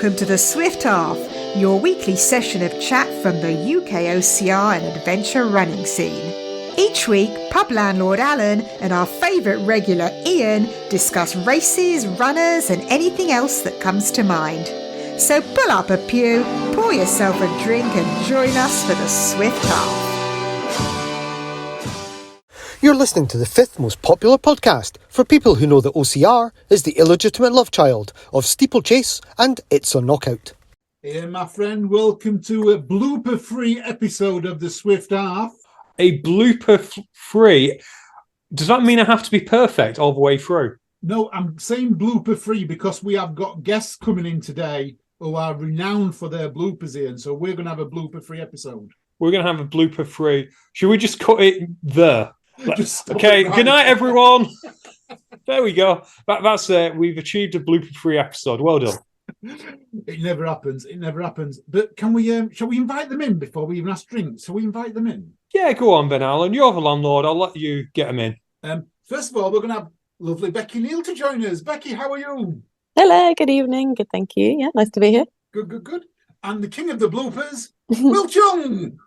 welcome to the Swift Half, your weekly session of chat from the UKOCR and adventure running scene. Each week, pub landlord Alan and our favourite regular Ian discuss races, runners and anything else that comes to mind. So pull up a pew, pour yourself a drink and join us for the Swift Half. You're listening to the fifth most popular podcast for people who know that OCR is the illegitimate love child of steeplechase and It's a Knockout. Hey, my friend, welcome to a blooper-free episode of the Swift Half. A blooper-free? Does that mean I have to be perfect all the way through? No, I'm saying blooper-free because we have got guests coming in today who are renowned for their bloopers, Ian, so we're going to have a blooper-free episode. We're going to have a blooper-free. Should we just cut it there? Okay, right. Good night, everyone. There we go. That's it. We've achieved a blooper-free episode. Well done. It never happens. But can we? Shall we invite them in before we even ask drinks? Shall we invite them in? Yeah, go on, Ben Allen. You're the landlord. I'll let you get them in. First of all, we're going to have lovely Becky Neal to join us. Becky, how are you? Hello, good evening. Good, thank you. Yeah, nice to be here. Good. And the king of the bloopers, Will Chung.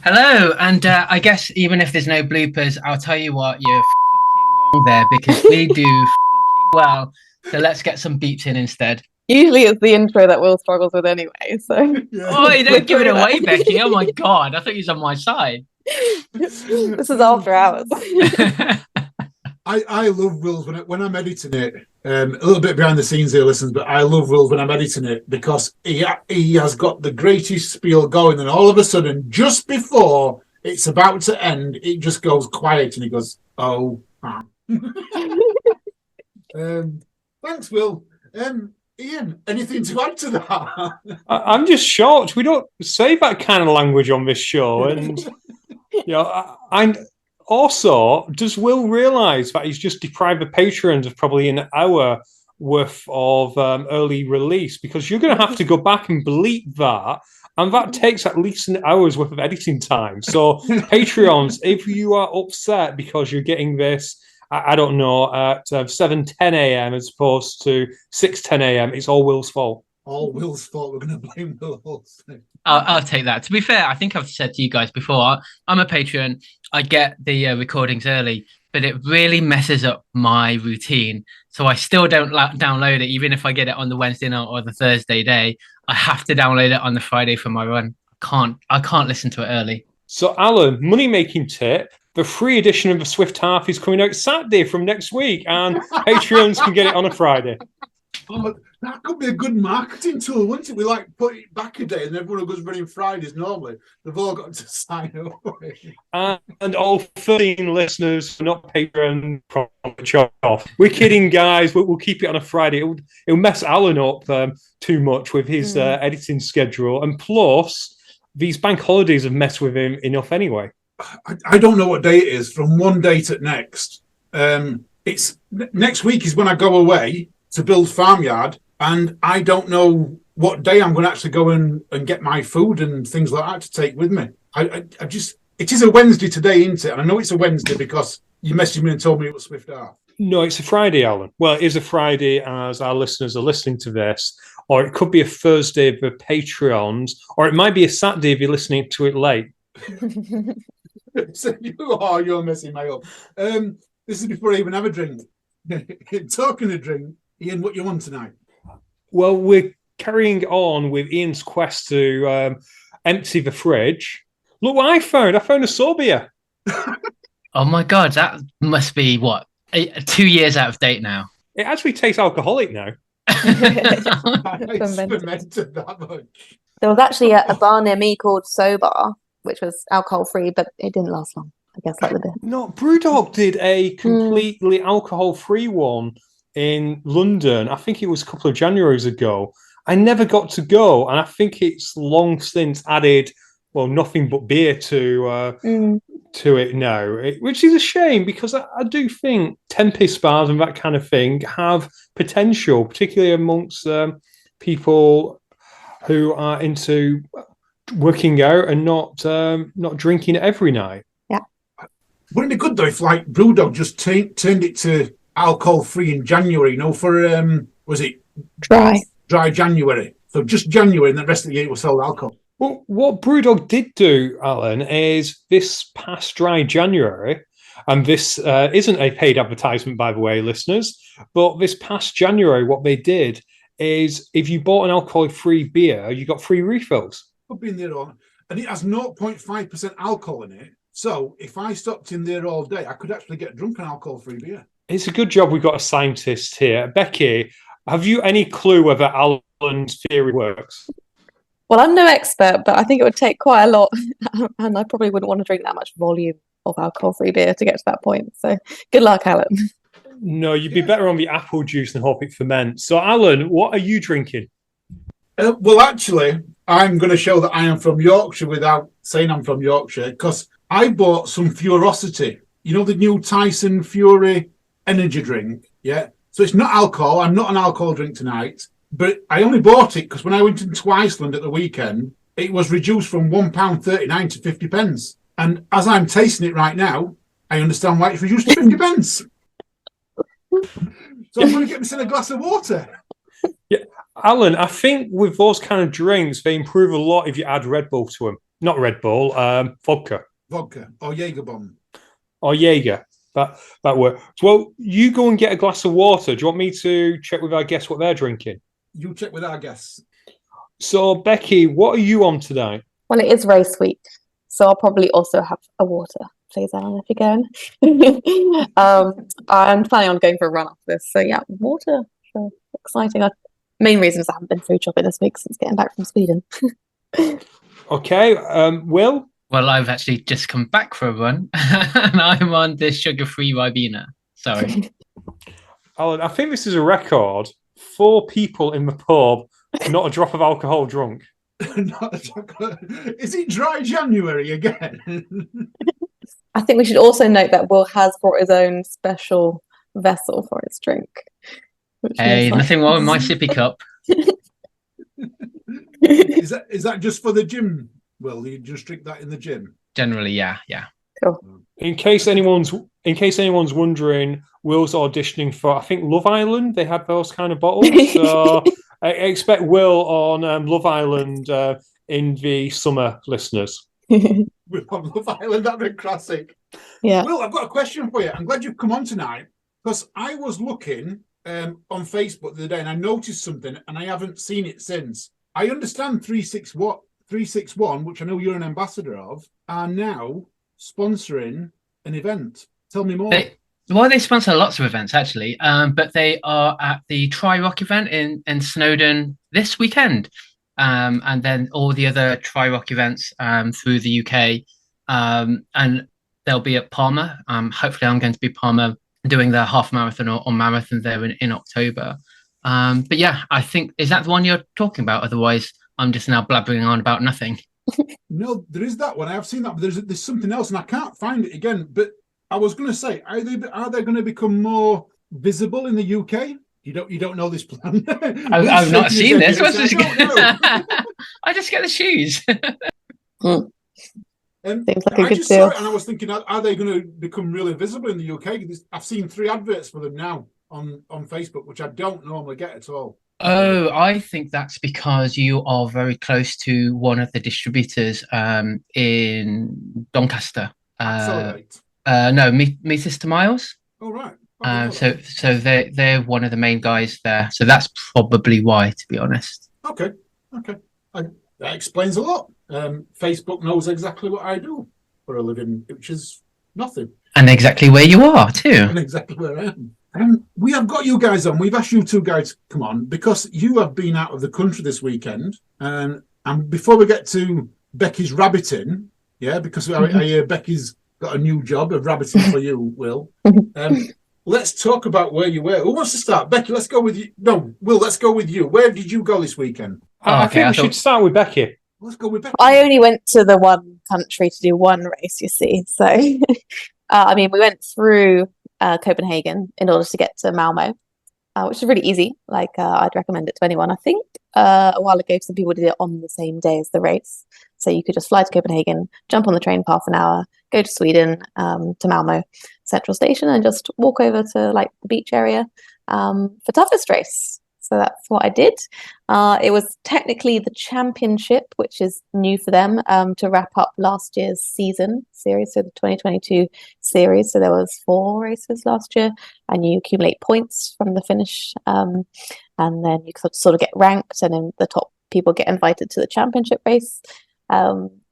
Hello, and I guess even if there's no bloopers, I'll tell you what, you're f***ing wrong there because we do f***ing well. So let's get some beeps in instead. Usually it's the intro that Will struggles with anyway, so... Yeah. Oh, you don't give it away, Becky. Oh my God, I thought you was on my side. This is after hours. I love Will's when I'm editing it. A little bit behind the scenes here, listens, but I love Will's when I'm editing it because he has got the greatest spiel going, and all of a sudden, just before it's about to end, it just goes quiet, and he goes, "Oh." Thanks, Will. Ian, anything to add to that? I'm just shocked. We don't say that kind of language on this show, and and also, does Will realise that he's just deprived the patrons of probably an hour worth of early release? Because you're going to have to go back and bleep that, and that takes at least an hour's worth of editing time. So, Patreons, if you are upset because you're getting this, I don't know, at 7:10 a.m. as opposed to 6:10 a.m., it's all Will's fault. All Will's fault. We're going to blame Will also. I'll take that. To be fair, I think I've said to you guys before, I'm a patron. I get the recordings early, but it really messes up my routine. So I still don't download it, even if I get it on the Wednesday night or the Thursday day. I have to download it on the Friday for my run. I can't listen to it early. So, Alan, money-making tip. The free edition of the Swift Half is coming out Saturday from next week, and Patreons can get it on a Friday. Oh, that could be a good marketing tool, wouldn't it? We put it back a day, and everyone who goes running Fridays normally, they've all got to sign up. And all 13 listeners are not Patreon from the off. We're kidding, guys. We'll keep it on a Friday. It'll mess Alan up too much with his editing schedule, and plus these bank holidays have messed with him enough anyway. I don't know what day it is from one day to next. It's next week is when I go away to build farmyard, and I don't know what day I'm going to actually go and get my food and things like that to take with me. It is a Wednesday today, isn't it? And I know it's a Wednesday because you messaged me and told me it was Swift Half. No, it's a Friday, Alan. Well, it is a Friday as our listeners are listening to this, or it could be a Thursday for Patreons, or it might be a Saturday if you're listening to it late. So you're messing me up. This is before I even have a drink. Talking of drink, Ian, what you want tonight? Well, we're carrying on with Ian's quest to empty the fridge. Look what I found. I found a Sorbia. Oh my God, that must be, 2 years out of date now. It actually tastes alcoholic now. I experimented that much. There was actually a bar near me called Sobar, which was alcohol-free, but it didn't last long, I guess, like the beer. No, Brewdog did a completely alcohol-free one in London. I think it was a couple of Januaries ago. I never got to go, and I think it's long since added, nothing but beer to it now, which is a shame because I do think 10-piece bars and that kind of thing have potential, particularly amongst people who are into working out and not drinking every night. Yeah. Wouldn't it be good though if Brewdog just turned it to alcohol free in January? For was it dry January? So just January, and the rest of the year was sold alcohol. Well, what Brewdog did do, Alan, is this past dry January, and this isn't a paid advertisement, by the way, listeners, but this past January, what they did is if you bought an alcohol-free beer, you got free refills. I've been there all, and it has 0.5% alcohol in it. So if I stopped in there all day, I could actually get drunk on alcohol-free beer. It's a good job we've got a scientist here. Becky, have you any clue whether Alan's theory works? Well, I'm no expert, but I think it would take quite a lot, and I probably wouldn't want to drink that much volume of alcohol-free beer to get to that point. So good luck, Alan. No, you'd be better on the apple juice than hope it ferments. So, Alan, what are you drinking? Well, actually, I'm going to show that I am from Yorkshire without saying I'm from Yorkshire, because I bought some Furosity. You know, the new Tyson Fury energy drink? Yeah. So it's not alcohol. I'm not an alcohol drink tonight. But I only bought it because when I went into Iceland at the weekend, it was reduced from £1.39 to 50 pence. And as I'm tasting it right now, I understand why it's reduced to 50 pence. So I'm going to get myself a glass of water. Yeah, Alan, I think with those kind of drinks, they improve a lot if you add Red Bull to them. Not Red Bull, vodka. Vodka or Jaeger bomb. Or Jaeger. That works. Well, you go and get a glass of water. Do you want me to check with our guests what they're drinking? You check with our guests. So, Becky, what are you on tonight? Well, it is race week, so I'll probably also have a water. Please, Alan, if you're going. I'm planning on going for a run after this. So, yeah, water. So exciting. Main reason is I haven't been food shopping this week since getting back from Sweden. Okay, Will? Well, I've actually just come back for a run, and I'm on this sugar-free Ribena. Sorry. Alan, I think this is a record. 4 people in the pub, not a drop of alcohol drunk. Is it dry January again? I think we should also note that Will has brought his own special vessel for his drink. Hey, nothing wrong with my sippy cup. Is that just for the gym, Will? You just drink that in the gym? Generally, yeah. Cool. In case anyone's wondering, Will's auditioning for, I think, Love Island. They had those kind of bottles. So I expect Will on Love Island in the summer, listeners. Will on Love Island, that'd be classic. Yeah. Will, I've got a question for you. I'm glad you've come on tonight, because I was looking on Facebook the other day and I noticed something and I haven't seen it since. I understand 361, which I know you're an ambassador of, are now sponsoring an event. Tell me more. They sponsor lots of events, actually, but they are at the Tri-Rock event in Snowdon this weekend, and then all the other Tri-Rock events through the UK, and they'll be at Palmer. Hopefully, I'm going to be Palmer doing the half marathon or marathon there in October. But yeah, I think, is that the one you're talking about? Otherwise, I'm just now blabbering on about nothing. No, there is that one. I have seen that, but there's something else, and I can't find it again. But I was going to say, are they going to become more visible in the UK? You don't know this plan. I've not seen this. What's this? I I just get the shoes. Seems like a I good just deal. saw it and I was thinking, are they going to become really visible in the UK? I've seen 3 adverts for them now on Facebook, which I don't normally get at all. Oh, I think that's because you are very close to one of the distributors in Doncaster. Accelerate. No, Me Sister Miles. Oh, right. So they're one of the main guys there. So that's probably why, to be honest. Okay. That explains a lot. Facebook knows exactly what I do for a living, which is nothing. And exactly where you are, too. And exactly where I am. We have got you guys on. We've asked you 2 guys to come on because you have been out of the country this weekend. And before we get to Becky's rabbiting, because I hear Becky's got a new job of rabbiting for you, Will. Let's talk about where you were. Who wants to start? Becky, let's go with you. No, Will, let's go with you. Where did you go this weekend? I think we should start with Becky. Let's go with Becky. I only went to the one country to do one race, you see. So, we went through Copenhagen in order to get to Malmo, which is really easy. I'd recommend it to anyone. I think a while ago, some people did it on the same day as the race. So you could just fly to Copenhagen, jump on the train for half an hour, go to Sweden, to Malmo Central Station, and just walk over to the beach area for toughest race. So that's what I did. It was technically the championship, which is new for them, to wrap up last year's series, so the 2022 series. So there was 4 races last year, and you accumulate points from the finish, and then you could sort of get ranked, and then the top people get invited to the championship race.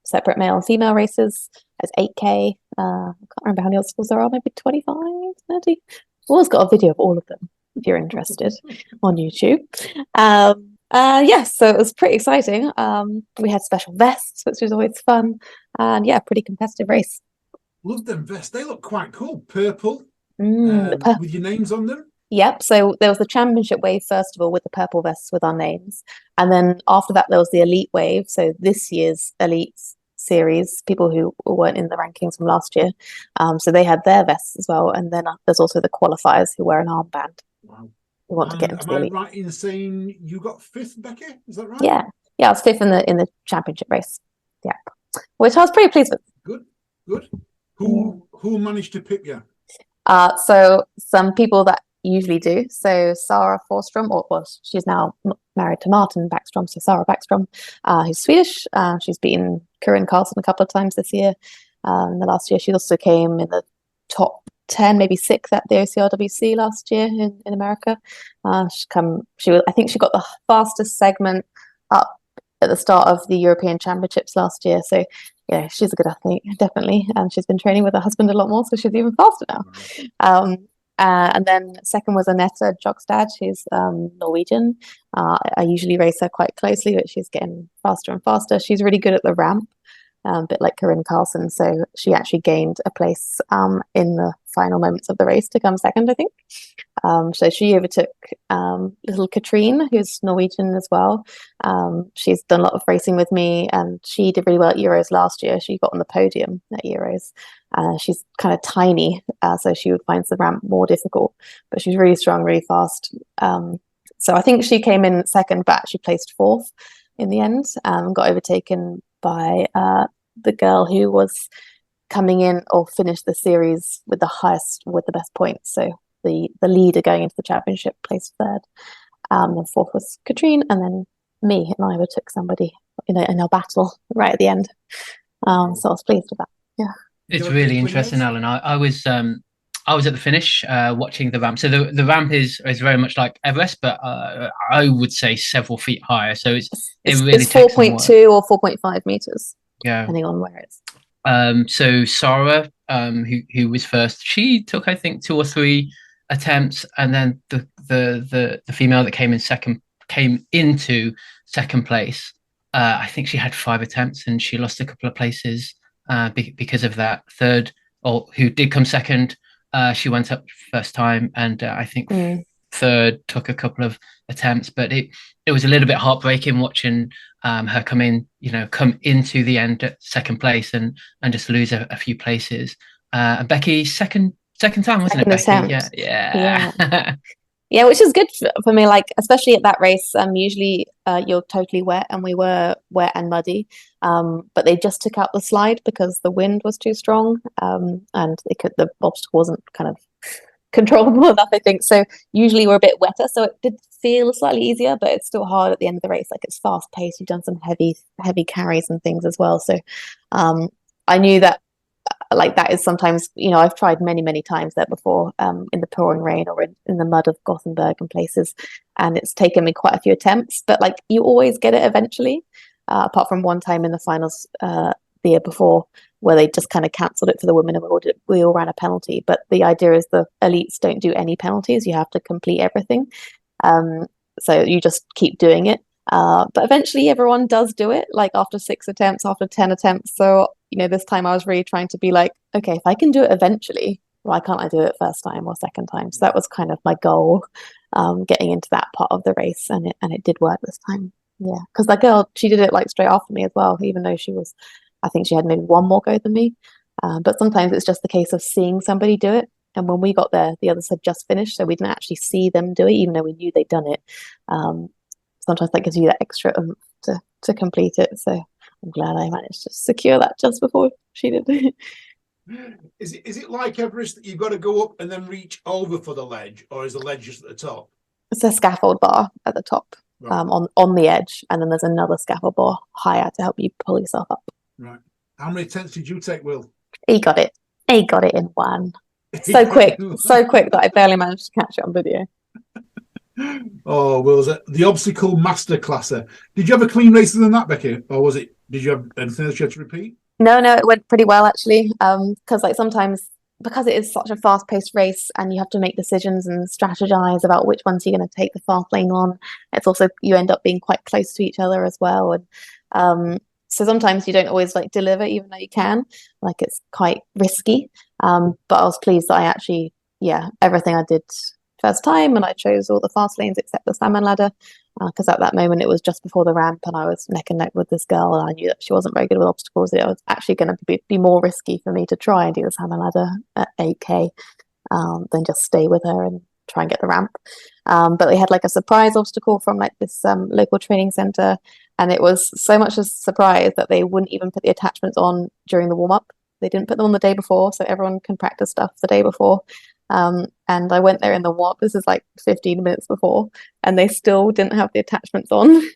Separate male and female races. There's 8K. I can't remember how many obstacles there are, maybe 25, 30. I've always got a video of all of them if you're interested on YouTube. So it was pretty exciting. We had special vests, which was always fun, and pretty competitive race. Love them vests. They look quite cool. Purple, with your names on them. Yep. So there was the championship wave first of all with the purple vests with our names, and then after that there was the elite wave. So this year's elite series, people who weren't in the rankings from last year, so they had their vests as well. And then there's also the qualifiers who wear an armband. Wow. We want to get into the elite. Am I right in saying you got 5th, Becky? Is that right? Yeah, I was 5th in the championship race. Yeah, which I was pretty pleased with. Good. Who managed to pick you? So some people that usually do. So Sarah Forstrom, she's now married to Martin Backstrom. So Sarah Backstrom, who's Swedish. She's beaten Corinne Carlson a couple of times this year. In the last year, she also came in the top 10, maybe 6th at the OCRWC last year in America. I think she got the fastest segment up at the start of the European Championships last year. So she's a good athlete, definitely. And she's been training with her husband a lot more, so she's even faster now. And then second was Anette Jogstad, who's Norwegian. I usually race her quite closely, but she's getting faster and faster. She's really good at the ramp, a bit like Corinne Carlson. So she actually gained a place in the final moments of the race to come second, I think. So she overtook little Katrine, who's Norwegian as well. She's done a lot of racing with me, and she did really well at Euros last year. She got on the podium at Euros. She's kind of tiny, so she would find the ramp more difficult, but she's really strong, really fast. So I think she came in second, but she placed 4th in the end, got overtaken by the girl who was coming in or finished the series with the best points. So the leader going into the championship placed 3rd. And 4th was Katrine, and then me, and I overtook somebody in a battle right at the end. So I was pleased with that. Yeah. It's really interesting, Alan. I was at the finish watching the ramp. So the ramp is very much like Everest, but I would say several feet higher. So it's 4.2 or 4.5 meters. Yeah, depending on where it's. So Sarah, who was first, she took I think 2 or 3 attempts, and then the female that came into second place. I think she had 5 attempts, and she lost a couple of places. Because of that. Third, or who did come second, she went up first time, and I think third took a couple of attempts, but it was a little bit heartbreaking watching her come into the end at second place and just lose a few places. And Becky second time, wasn't it, Becky? Attempt. Yeah. Yeah, which is good for me, like especially at that race. Usually you're totally wet, and we were wet and muddy, but they just took out the slide because the wind was too strong, and the obstacle wasn't kind of controllable enough, I think. So usually we're a bit wetter, so it did feel slightly easier, but it's still hard at the end of the race. Like, it's fast paced. You've done some heavy carries and things as well. So I knew that. Like, that is sometimes, I've tried many times there before, in the pouring rain or in the mud of Gothenburg and places, and it's taken me quite a few attempts, but like, you always get it eventually, apart from one time in the finals the year before where they just kind of cancelled it for the women, and we all ran a penalty. But the idea is the elites don't do any penalties. You have to complete everything, so you just keep doing it. But eventually everyone does do it, like after 6 attempts, after 10 attempts. So, this time I was really trying to be like, okay, if I can do it eventually, why can't I do it first time or second time? So that was kind of my goal, getting into that part of the race, and it did work this time. Yeah, because that girl, she did it like straight after me as well, even though I think she had maybe one more go than me. But sometimes it's just the case of seeing somebody do it. And when we got there, the others had just finished, so we didn't actually see them do it, even though we knew they'd done it. Sometimes that gives you that extra to complete it. So I'm glad I managed to secure that just before she did. Is it like Everest that you've got to go up and then reach over for the ledge, or is the ledge just at the top? It's a scaffold bar at the top, Right. on the edge, and then there's another scaffold bar higher to help you pull yourself up. Right. How many tents did you take, Will? He got it in one. So quick that I barely managed to catch it on video. Oh, Will, was it the obstacle master classer? Did you have a clean race than that, Becky? Or did you have anything else you had to repeat? No, it went pretty well actually. Because like sometimes, because it is such a fast-paced race and you have to make decisions and strategize about which ones you're going to take the fast lane on, it's also, you end up being quite close to each other as well. And so sometimes you don't always like deliver, even though you can. Like it's quite risky. But I was pleased that I actually, everything I did first time, and I chose all the fast lanes except the salmon ladder, because at that moment it was just before the ramp and I was neck and neck with this girl, and I knew that she wasn't very good with obstacles. It was actually going to be more risky for me to try and do the salmon ladder at 8k than just stay with her and try and get the ramp. But they had like a surprise obstacle from like this local training center, and it was so much a surprise that they wouldn't even put the attachments on during the warm-up. They didn't put them on the day before, so everyone can practice stuff the day before. And I went there in the warm-up, this is like 15 minutes before, and they still didn't have the attachments on. And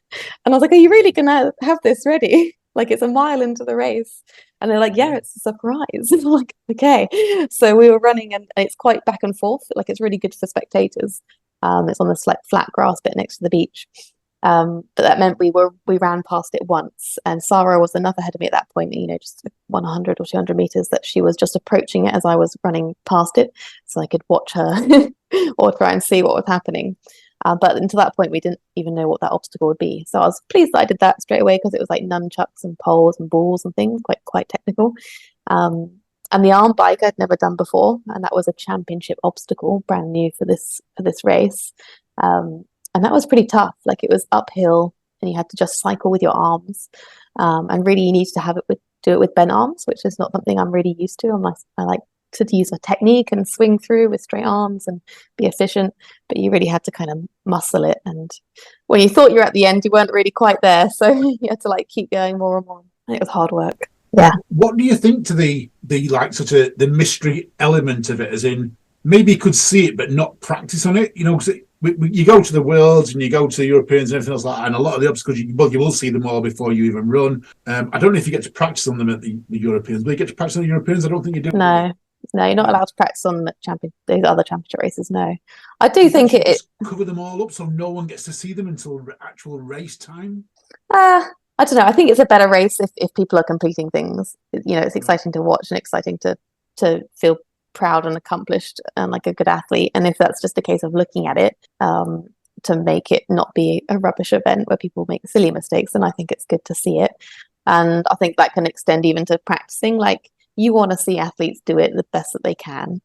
I was like, are you really gonna have this ready? Like it's a mile into the race. And they're like, yeah, it's a surprise. And I'm like, okay. So we were running, and it's quite back and forth. Like it's really good for spectators. It's on this like flat grass bit next to the beach. But that meant we ran past it once, and Sarah was enough ahead of me at that point, just 100 or 200 meters, that she was just approaching it as I was running past it, so I could watch her or try and see what was happening. But until that point, we didn't even know what that obstacle would be. So I was pleased that I did that straight away, because it was like nunchucks and poles and balls and things, quite technical. And the arm bike I'd never done before, and that was a championship obstacle, brand new for this race. And that was pretty tough. Like it was uphill, and you had to just cycle with your arms. And really, you need to do it with bent arms, which is not something I'm really used to. I like to use a technique and swing through with straight arms and be efficient, but you really had to kind of muscle it. And when you thought you were at the end, you weren't really quite there, so you had to like keep going more and more. And it was hard work. Yeah. What do you think to the like sort of the mystery element of it? As in, maybe you could see it but not practice on it. Because you go to the Worlds and you go to the Europeans and everything else like that, and a lot of the obstacles you will see them all before you even run. I don't know if you get to practice on them at the Europeans. Will you get to practice on the Europeans? I don't think you do. No, you're not allowed to practice on the other championship races. No, I do think it cover them all up so no one gets to see them until actual race time. I don't know. I think it's a better race if people are completing things. It's exciting to watch and exciting to feel proud and accomplished and like a good athlete. And if that's just a case of looking at it to make it not be a rubbish event where people make silly mistakes, then I think it's good to see it. And I think that can extend even to practicing. Like you want to see athletes do it the best that they can.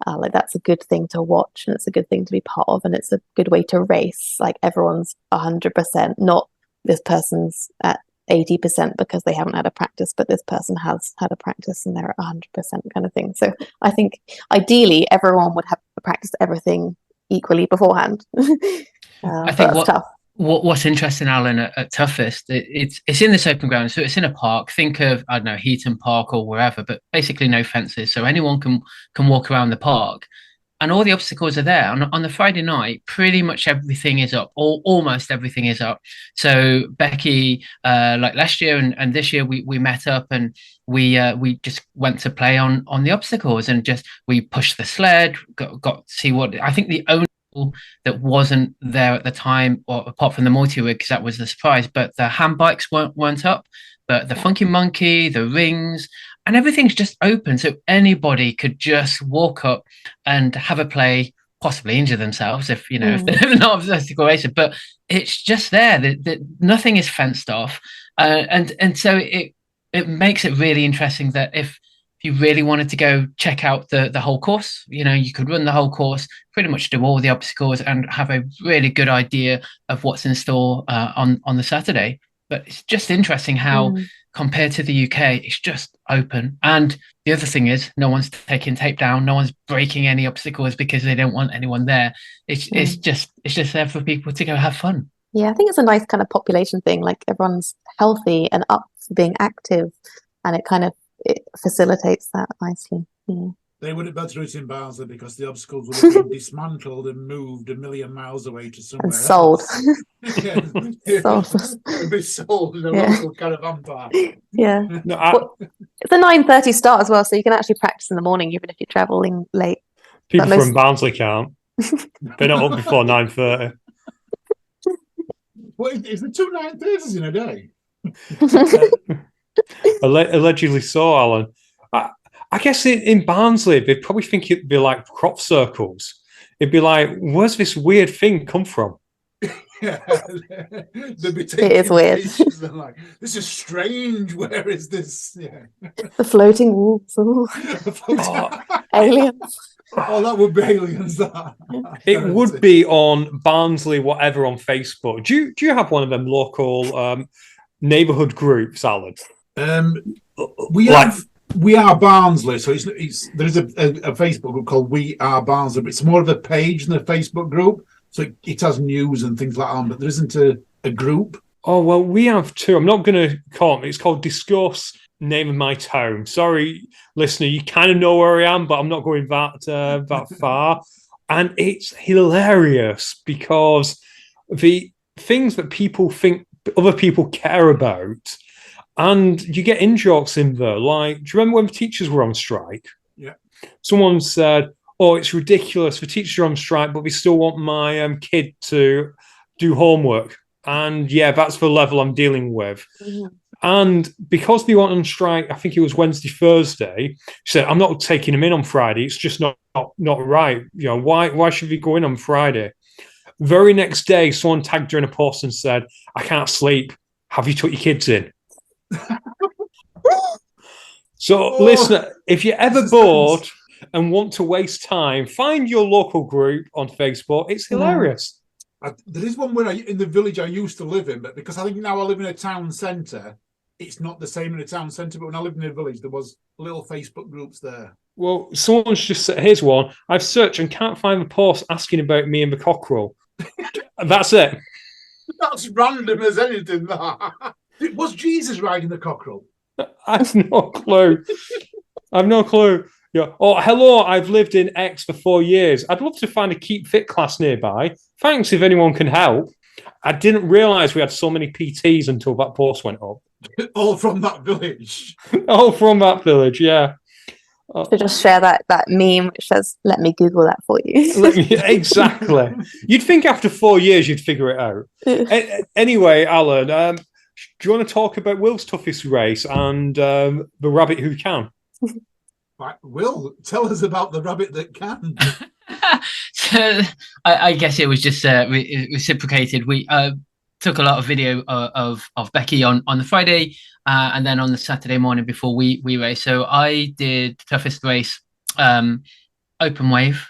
Like that's a good thing to watch, and it's a good thing to be part of, and it's a good way to race. Like everyone's 100%, not this person's at 80% because they haven't had a practice, but this person has had a practice and they're at 100% kind of thing. So I think ideally everyone would have practiced everything equally beforehand. I think what's interesting, Alan, at Toughest, it's in this open ground, so it's in a park. Think of, I don't know, Heaton Park or wherever, but basically no fences, so anyone can walk around the park. And all the obstacles are there. On the Friday night, pretty much everything is up, or almost everything is up. So Becky, like last year and this year, we met up and we just went to play on the obstacles, and just we pushed the sled, got to see what I think the only that wasn't there at the time, or apart from the multi-rig, because that was the surprise, but the hand bikes weren't up, but the Funky Monkey, the rings, and everything's just open, so anybody could just walk up and have a play, possibly injure themselves if if they're not obstacle racer, but it's just there. That nothing is fenced off, and so it makes it really interesting that if you really wanted to go check out the whole course, you could run the whole course, pretty much do all the obstacles, and have a really good idea of what's in store on the Saturday. But it's just interesting how, compared to the UK, it's just open. And the other thing is, no one's taking tape down, no one's breaking any obstacles because they don't want anyone there. It's just there for people to go have fun. Yeah, I think it's a nice kind of population thing. Like everyone's healthy and up for being active, and it facilitates that nicely. Yeah. They wouldn't be able to do it in Barnsley because the obstacles would have been dismantled and moved a million miles away to somewhere And sold. else. Yeah, Sold. it would be sold in a Yeah. local caravan park. Yeah. No, Well, it's a 9:30 start as well, so you can actually practice in the morning, even if you're traveling late. people but most- from Barnsley can't. They're not up before 9:30. What is there 2 9:30s in a day? Allegedly so, Alan. I guess in Barnsley, they'd probably think it'd be like crop circles. It'd be like, where's this weird thing come from? Yeah, they'd be taking It is weird. pictures and like, this is strange. Where is this? Yeah, The floating walls. Ooh, aliens. Oh, that would be aliens. That It would be on Barnsley, whatever, on Facebook. Do you have one of them local neighbourhood groups, Alan? We are Barnsley, so there's a Facebook group called We Are Barnsley, but it's more of a page than a Facebook group. So it has news and things like that, but there isn't a group. Oh, well, we have two. I'm not going to call it. It's called Discuss Name of My Town. Sorry, listener, you kind of know where I am, but I'm not going that far. And it's hilarious because the things that people think other people care about, and you get in-jokes in there. Like, do you remember when the teachers were on strike? Yeah. Someone said, oh, it's ridiculous. The teachers are on strike, but we still want my kid to do homework. And yeah, that's the level I'm dealing with. Mhm. And because they went on strike, I think it was Wednesday, Thursday, she said, I'm not taking him in on Friday. It's just not right. You know, why should we go in on Friday? Very next day, someone tagged her in a post and said, I can't sleep. Have you took your kids in? So, listener, if you're ever bored and want to waste time, find your local group on Facebook. It's hilarious. There is one in the village I used to live in, but because I think now I live in a town centre, it's not the same in a town centre. But when I lived in a village, there was little Facebook groups there. Well, someone's just said, here's one. I've searched and can't find the post asking about me and the cockerel. That's it. That's random as anything. That was Jesus riding the cockerel. I've no clue. Yeah. Oh, hello. I've lived in X for 4 years. I'd love to find a keep fit class nearby. Thanks if anyone can help. I didn't realise we had so many PTs until that post went up. All from that village. All from that village, yeah. To just share that meme which says, let me Google that for you. Exactly. You'd think after 4 years you'd figure it out. Anyway, Alan, do you want to talk about Will's toughest race and the rabbit who can? Right, Will, tell us about the rabbit that can. So I guess it was just reciprocated. We took a lot of video of Becky on the Friday and then on the Saturday morning before we raced. So I did the toughest race, open wave,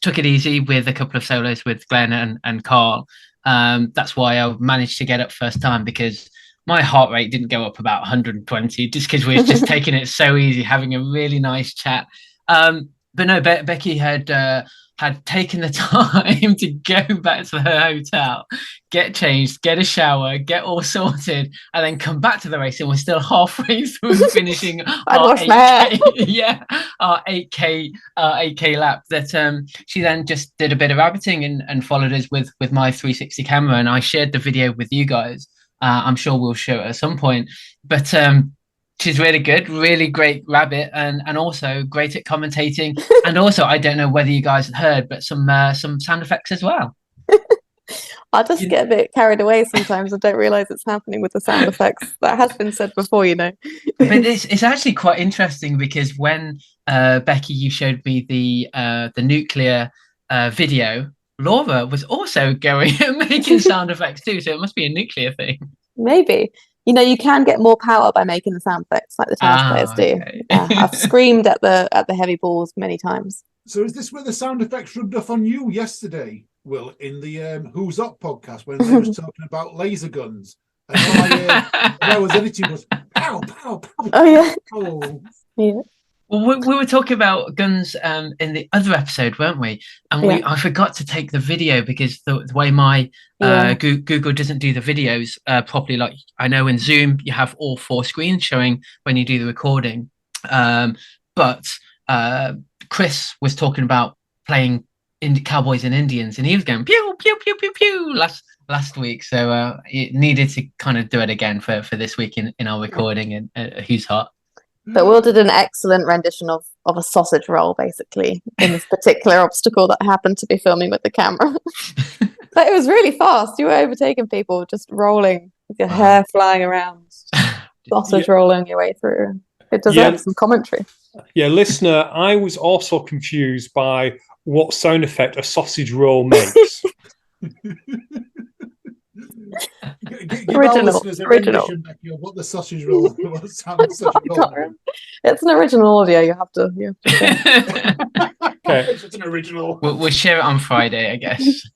took it easy with a couple of solos with Glenn and Carl. That's why I managed to get up first time, because my heart rate didn't go up about 120 just because we were just taking it so easy, having a really nice chat. But no, Becky had taken the time to go back to her hotel, get changed, get a shower, get all sorted, and then come back to the race. And we're still halfway through finishing our 8K, our 8K lap. That she then just did a bit of rabbiting and followed us with my 360 camera, and I shared the video with you guys. I'm sure we'll show it at some point, but she's really good, really great rabbit, and also great at commentating. And also, I don't know whether you guys have heard, but some sound effects as well. I just get a bit carried away sometimes. I don't realise it's happening with the sound effects. That has been said before, you know. But it's actually quite interesting because when Becky, you showed me the nuclear video, Laura was also going and making sound effects too, so it must be a nuclear thing. Maybe. You know, you can get more power by making the sound effects like the tennis players do. Okay. Yeah, I've screamed at the heavy balls many times. So is this where the sound effects rubbed off on you yesterday, Will, in the Who's Up podcast when they was talking about laser guns? And I was editing was pow, pow, pow. Oh, yeah. Oh. Yeah. Well, we were talking about guns in the other episode, weren't we? And I forgot to take the video because the way my Google doesn't do the videos properly. Like, I know in Zoom you have all 4 screens showing when you do the recording, but Chris was talking about playing Cowboys and Indians, and he was going pew pew pew pew pew last week. So it needed to kind of do it again for this week in our recording and Who's Hot. But Will did an excellent rendition of a sausage roll, basically, in this particular obstacle that happened to be filming with the camera. But it was really fast. You were overtaking people, just rolling, with your hair flying around, sausage rolling your way through. It deserves some commentary. Yeah, listener, I was also confused by what sound effect a sausage roll makes. Give our listeners a rendition of what the sausage roll was. It's an original audio. You have to Okay. It's an original. We'll share it on Friday, I guess.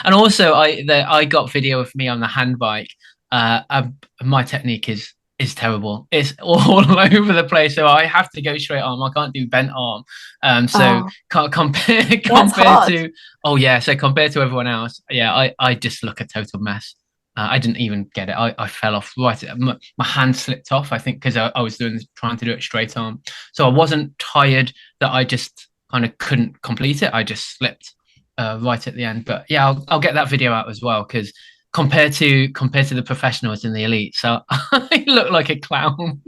And also, I got video of me on the hand bike. My technique is terrible. It's all over the place, so I have to go straight arm. I can't do bent arm. Can't compare to. Oh yeah, so compared to everyone else, I just look a total mess. I didn't even get it. I fell off right. My hand slipped off, I think, because I was trying to do it straight arm. So I wasn't tired that I just kind of couldn't complete it. I just slipped right at the end. But yeah, I'll get that video out as well, because compared to the professionals in the elite, so I look like a clown.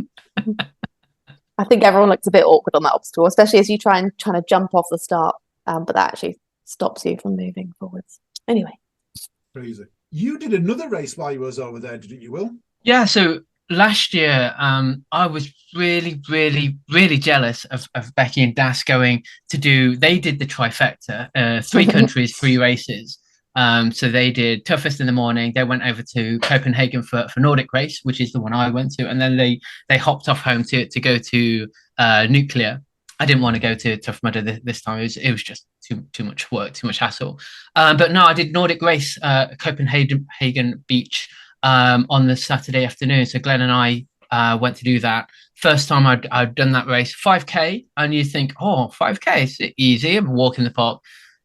I think everyone looked a bit awkward on that obstacle, especially as you trying to jump off the start, but that actually stops you from moving forwards. Anyway, crazy. You did another race while you was over there, didn't you, Will? Yeah. So last year, I was really, really, really jealous of Becky and Das going to do. They did the trifecta, 3 countries, 3 races. So they did toughest in the morning. They went over to Copenhagen for Nordic race, which is the one I went to, and then they hopped off home to go to Nuclear. I didn't want to go to Tough Mudder this time. It was just too much work, too much hassle. But no, I did Nordic race, Copenhagen Beach on the Saturday afternoon. So Glenn and I went to do that. First time I'd done that race, 5K, and you think, oh, 5K, it's easy. I'm walking the park.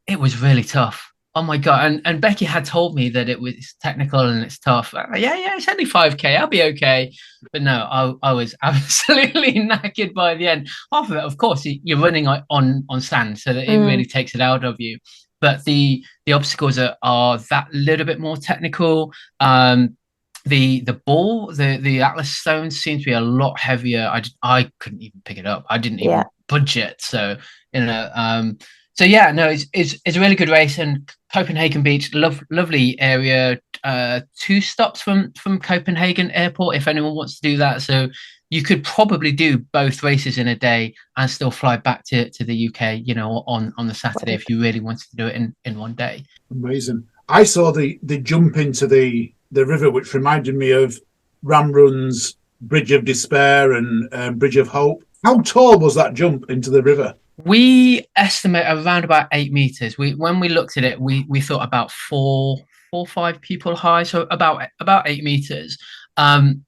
It was really tough. Oh my God. And Becky had told me that it was technical and it's tough. Yeah, it's only 5K. I'll be okay. But no, I was absolutely knackered by the end. Half of it, of course, you're running on sand, so that it really takes it out of you. But the obstacles are that little bit more technical. The ball, the Atlas stones seem to be a lot heavier. I couldn't even pick it up. I didn't even budget. So, so yeah, no, it's a really good race. And Copenhagen Beach, lovely area. 2 stops from Copenhagen Airport, if anyone wants to do that. So you could probably do both races in a day and still fly back to the UK, on the Saturday if you really wanted to do it in one day. Amazing. I saw the jump into the river, which reminded me of Ramrun's Bridge of Despair and Bridge of Hope. How tall was that jump into the river? We estimate around about 8 meters. When we looked at it, we thought about 4 or 5 people high, so about 8 meters. And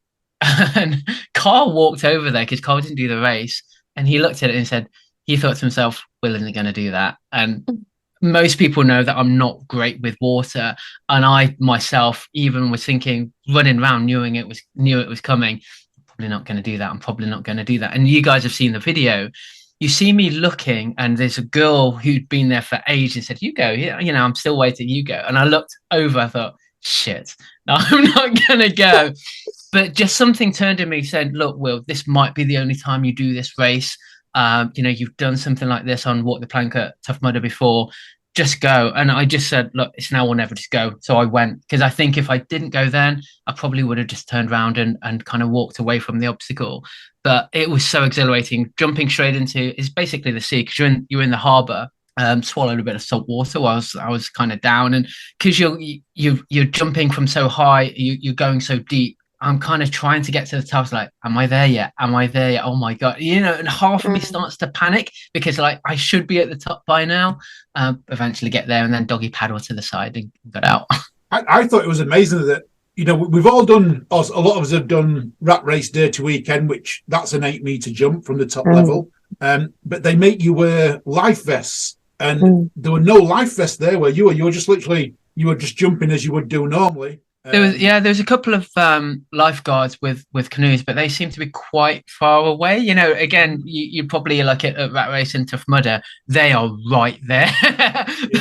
Carl walked over there because Carl didn't do the race, and he looked at it and said he thought to himself, "Will isn't going to do that." And most people know that I'm not great with water, and I myself even was thinking, running around, knew it was coming. I'm probably not going to do that. I'm probably not going to do that. And you guys have seen the video. You see me looking, and there's a girl who'd been there for ages and said, "You go, I'm still waiting, you go." And I looked over, I thought, shit, no, I'm not going to go. But just something turned in me, said, "Look, Will, this might be the only time you do this race. You've done something like this on Walk the Plank at Tough Mudder before. Just go." And I just said, "Look, it's now or never, just go." So I went, because I think if I didn't go then, I probably would have just turned around and kind of walked away from the obstacle. But it was so exhilarating, jumping straight into, it's basically the sea, because you're in the harbour. Swallowed a bit of salt water while I was kind of down, and because you're jumping from so high, you're going so deep. I'm kind of trying to get to the top. It's like, am I there yet? Am I there yet? Oh my God. And half of me starts to panic because like I should be at the top by now. Eventually get there and then doggy paddle to the side and got out. I thought it was amazing that, we've all done, or a lot of us have done Rat Race Dirty Weekend, which that's an 8 meter jump from the top level. But they make you wear life vests, and there were no life vests there where you were just literally, you were just jumping as you would do normally. There was a couple of lifeguards with canoes, but they seem to be quite far away. Again, you probably like at Rat Race and Tough Mudder, they are right there.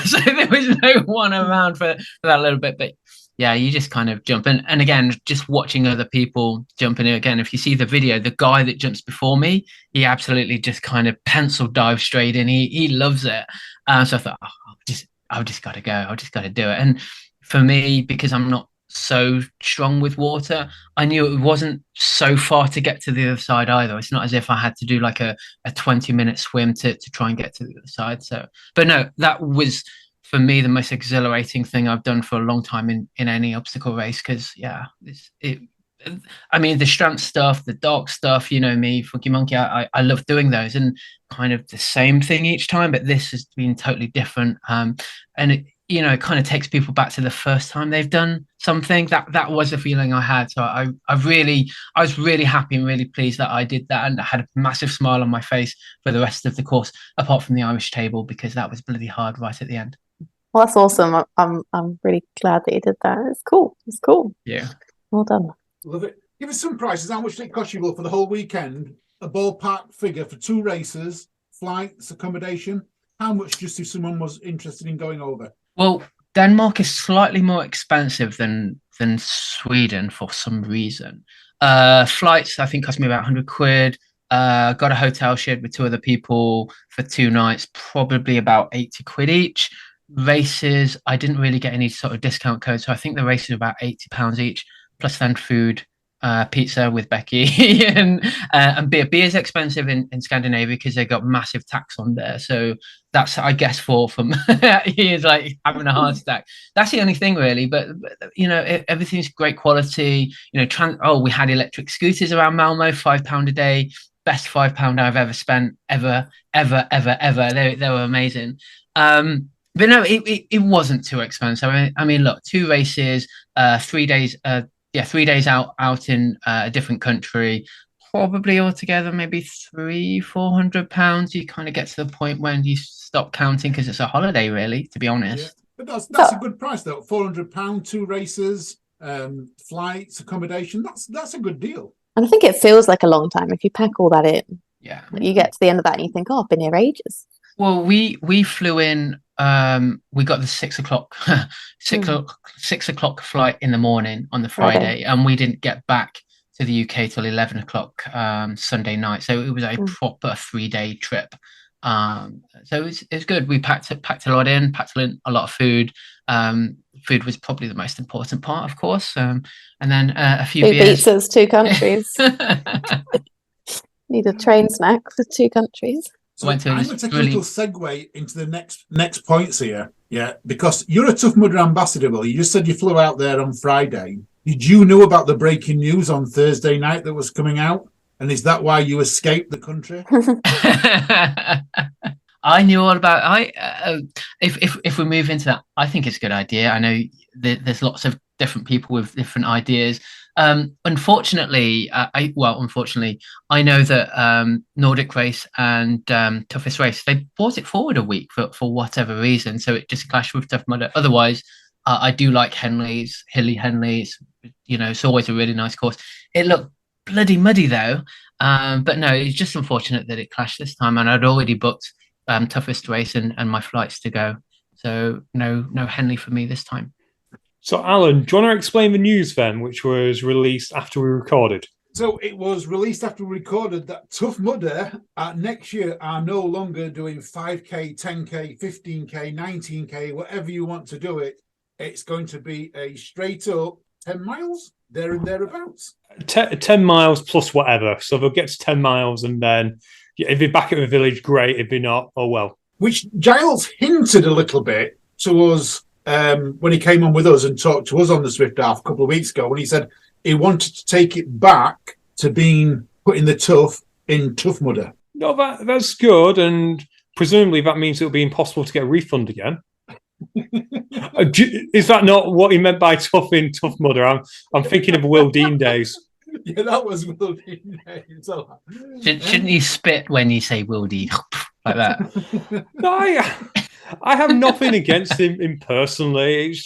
So there was no one around for that little bit. But yeah, you just kind of jump in. And again, just watching other people jumping in. Again, if you see the video, the guy that jumps before me, he absolutely just kind of pencil dive straight in. He loves it. So I thought, I've just got to go. I've just got to do it. And for me, because I'm not so strong with water, I knew it wasn't so far to get to the other side either. It's not as if I had to do like a 20-minute swim to try and get to the other side. So, but no, that was for me the most exhilarating thing I've done for a long time in any obstacle race. Because I mean, the strength stuff, the dark stuff, you know me, Funky Monkey, I love doing those, and kind of the same thing each time, but this has been totally different. And it kind of takes people back to the first time they've done something. That was the feeling I had. So I was really happy and really pleased that I did that, and I had a massive smile on my face for the rest of the course, apart from the Irish table, because that was bloody hard right at the end. Well, that's awesome. I'm really glad that you did that. It's cool. It's cool. Yeah. Well done. Love it. Give us some prices. How much did it cost you for the whole weekend? A ballpark figure for 2 races, flights, accommodation. How much, just if someone was interested in going over? Well, Denmark is slightly more expensive than Sweden for some reason. Flights, I think, cost me about 100 quid. Got a hotel shared with 2 other people for 2 nights, probably about 80 quid each. Races, I didn't really get any sort of discount code, so I think the races are about £80 each, plus then food, pizza with Becky, and beer. Beer is expensive in Scandinavia because they got massive tax on there. So that's, I guess, from he is like having a heart attack. That's the only thing really. But everything's great quality. We had electric scooters around Malmo, £5 a day. Best £5 I've ever spent, ever. They were amazing. But no, it wasn't too expensive. I mean, look, 2 races, 3 days. 3 days out in a different country, probably altogether maybe £300-400. You kind of get to the point when you stop counting because it's a holiday, really, to be honest. Yeah. But that's a good price though. £400, 2 races, flights, accommodation. That's a good deal. And I think it feels like a long time if you pack all that in. Yeah. You get to the end of that and you think, oh, I've been here ages. Well, we flew in. We got the 6 o'clock, 6 o'clock flight in the morning on the Friday, and we didn't get back to the UK till 11 o'clock Sunday night. So it was a proper 3-day trip. So it's good. We packed a lot in, packed in a lot of food. Food was probably the most important part, of course. And then a few 2 beers. pizzas, 2 countries. Need a train snack for 2 countries. So I'm going to take a little segue into the next points here, because you're a Tough Mudder ambassador, Will. You just said you flew out there on Friday. Did you know about the breaking news on Thursday night that was coming out? And is that why you escaped the country? I knew all about. If we move into that, I think it's a good idea. I know there's lots of different people with different ideas. Unfortunately, I know that Nordic Race and Toughest Race, they brought it forward a week for whatever reason, so it just clashed with Tough Mudder. Otherwise, I do like Hilly Henley's. It's always a really nice course. It looked bloody muddy though, but no, it's just unfortunate that it clashed this time, and I'd already booked Toughest Race and my flights to go, so no Henley for me this time. So, Alan, do you want to explain the news then, which was released after we recorded? So it was released after we recorded that Tough Mudder next year are no longer doing 5K, 10K, 15K, 19K, whatever you want to do it. It's going to be a straight up 10 miles, there and thereabouts. 10 miles plus whatever. So they'll get to 10 miles and then if they're back at the village, great. If they're not, oh well. Which Giles hinted a little bit to us when he came on with us and talked to us on the Swift Half a couple of weeks ago, when he said he wanted to take it back to being putting the tough in Tough Mudder. No, that's good, and presumably that means it'll be impossible to get a refund again. Is that not what he meant by tough in Tough Mudder? I'm thinking of Will Dean days. Yeah, that was Will Dean days. Shouldn't you spit when you say Will Dean like that? No, I have nothing against him personally.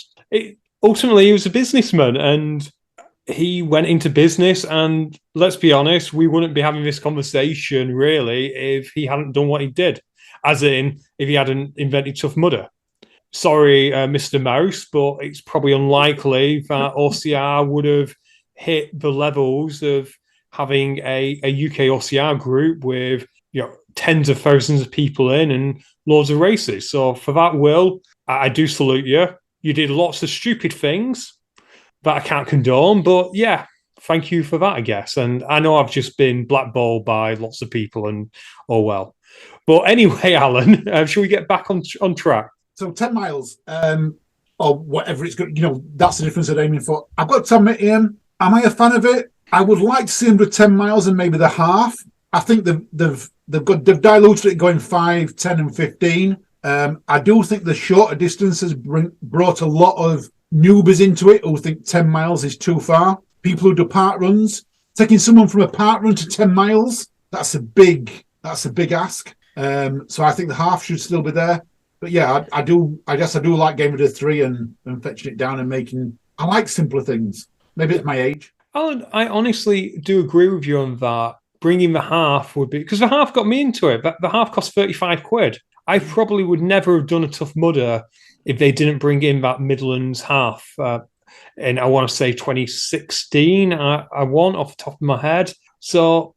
ultimately he was a businessman and he went into business. And let's be honest, we wouldn't be having this conversation really if he hadn't done what he did, as in if he hadn't invented Tough Mudder. Sorry, Mr. Mouse, but it's probably unlikely that OCR would have hit the levels of having a UKOCR group with tens of thousands of people in and loads of races. So for that, Will, I do salute you. You did lots of stupid things that I can't condone, but yeah, thank you for that, I guess. And I know I've just been blackballed by lots of people, and oh well. But anyway, Alan, shall we get back on track? So 10 miles, or whatever it's good, that's the difference I'm aiming for. I've got to admit, Ian, am I a fan of it? I would like to see them with 10 miles and maybe the half. I think they've diluted it going 5, 10 and 15. I do think the shorter distances brought a lot of newbies into it who think 10 miles is too far. People who do park runs, taking someone from a park run to 10 miles, that's a big ask. So I think the half should still be there. But yeah, I guess I do like Game of the 3 and fetching it down and I like simpler things. Maybe it's my age. Alan, I honestly do agree with you on that. Bringing the half would be, because the half got me into it. The half cost 35 quid. I probably would never have done a Tough Mudder if they didn't bring in that Midlands half. And I want to say 2016, I want off the top of my head. So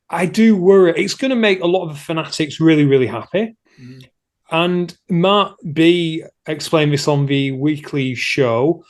I do worry. It's going to make a lot of the fanatics really, really happy. Mm. And Matt B explained this on the weekly show,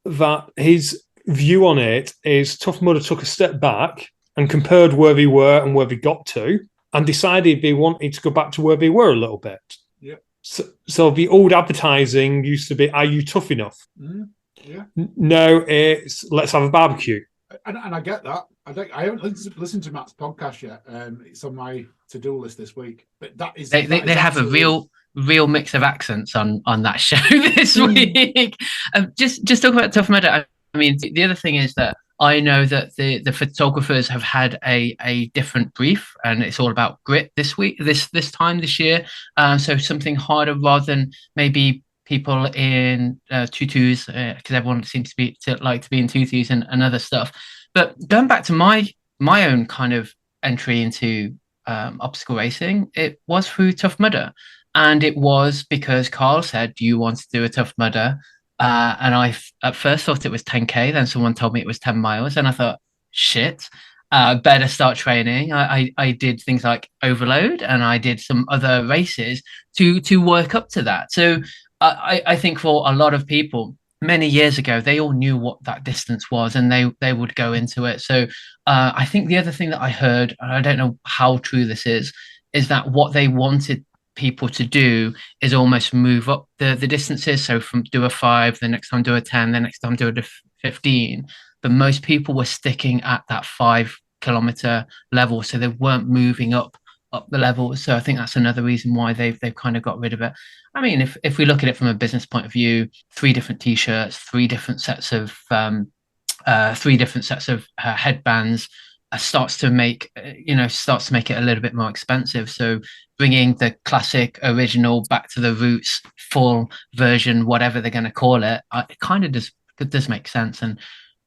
that his view on it is Tough Mudder took a step back and compared where they were and where they got to and decided they wanted to go back to where they were a little bit. Yeah. So the old advertising used to be, are you tough enough? Mm. Yeah. No, it's let's have a barbecue. And I get that. I haven't listened to Matt's podcast yet. It's on my to-do list this week. But that is they have absolutely... a real mix of accents on that show this week. Just talk about Tough Mudder. I mean, the other thing is that I know that the photographers have had a different brief, and it's all about grit this year. So something harder rather than maybe people in tutus, because everyone seems to like to be in tutus and other stuff. But going back to my own kind of entry into obstacle racing, it was through Tough Mudder. And it was because Carl said, do you want to do a Tough Mudder? And I at first thought it was 10K. Then someone told me it was 10 miles. And I thought, shit, better start training. I did things like Overload, and I did some other races to work up to that. So I think for a lot of people, many years ago, they all knew what that distance was, and they would go into it. So I think the other thing that I heard, and I don't know how true this is that what they wanted people to do is almost move up the distances. So from do a 5, the next time do a 10, the next time do a 15. But most people were sticking at that 5 kilometer level, so they weren't moving up the level. So I think that's another reason why they've kind of got rid of it. I mean, if we look at it from a business point of view, 3 different t-shirts, 3 different sets of headbands starts to make it a little bit more expensive. So bringing the classic original back to the roots full version, whatever they're going to call it, it kind of does make sense. And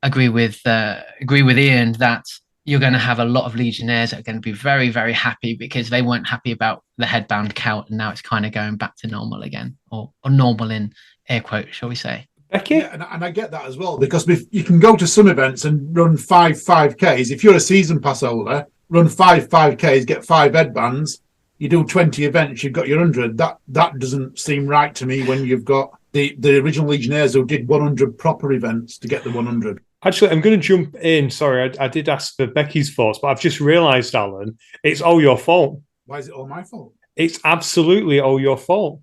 agree with Ian that you're going to have a lot of Legionnaires that are going to be very, very happy because they weren't happy about the headband count, and now it's kind of going back to normal again, or normal in air quotes, shall we say. Becky? Yeah, and I get that as well, because you can go to some events and run 5Ks. If you're a season pass holder, run 5Ks, get 5 headbands, you do 20 events, you've got your 100. That doesn't seem right to me when you've got the original Legionnaires who did 100 proper events to get the 100. Actually, I'm going to jump in. Sorry, I did ask for Becky's thoughts, but I've just realised, Alan, it's all your fault. Why is it all my fault? It's absolutely all your fault.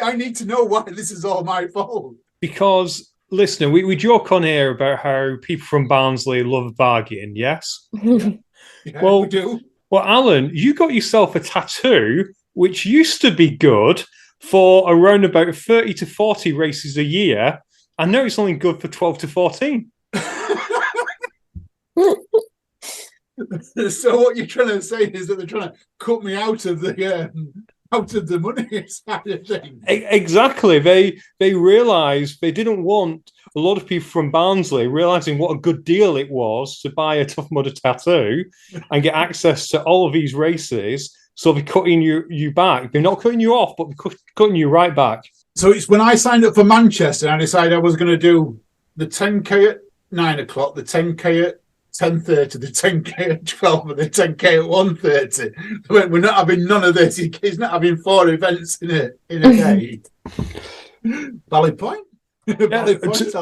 I need to know why this is all my fault. Because, listener, we joke on here about how people from Barnsley love bargain, yes? Yeah, well, we do. Well, Alan, you got yourself a tattoo, which used to be good for around about 30 to 40 races a year, and now it's only good for 12 to 14. So what you're trying to say is that they're trying to cut me out of the out of the money side of things. Exactly. They realised they didn't want a lot of people from Barnsley realising what a good deal it was to buy a Tough Mudder tattoo and get access to all of these races. So they're cutting you back. They're not cutting you off, but they're cutting you right back. So it's when I signed up for Manchester and I decided I was going to do the 10K at 9 o'clock, the 10K at 10:30, the 10K at 12, and the 10K at 1:30. We're not having none of this. He's not having 4 events in a day. Valid point.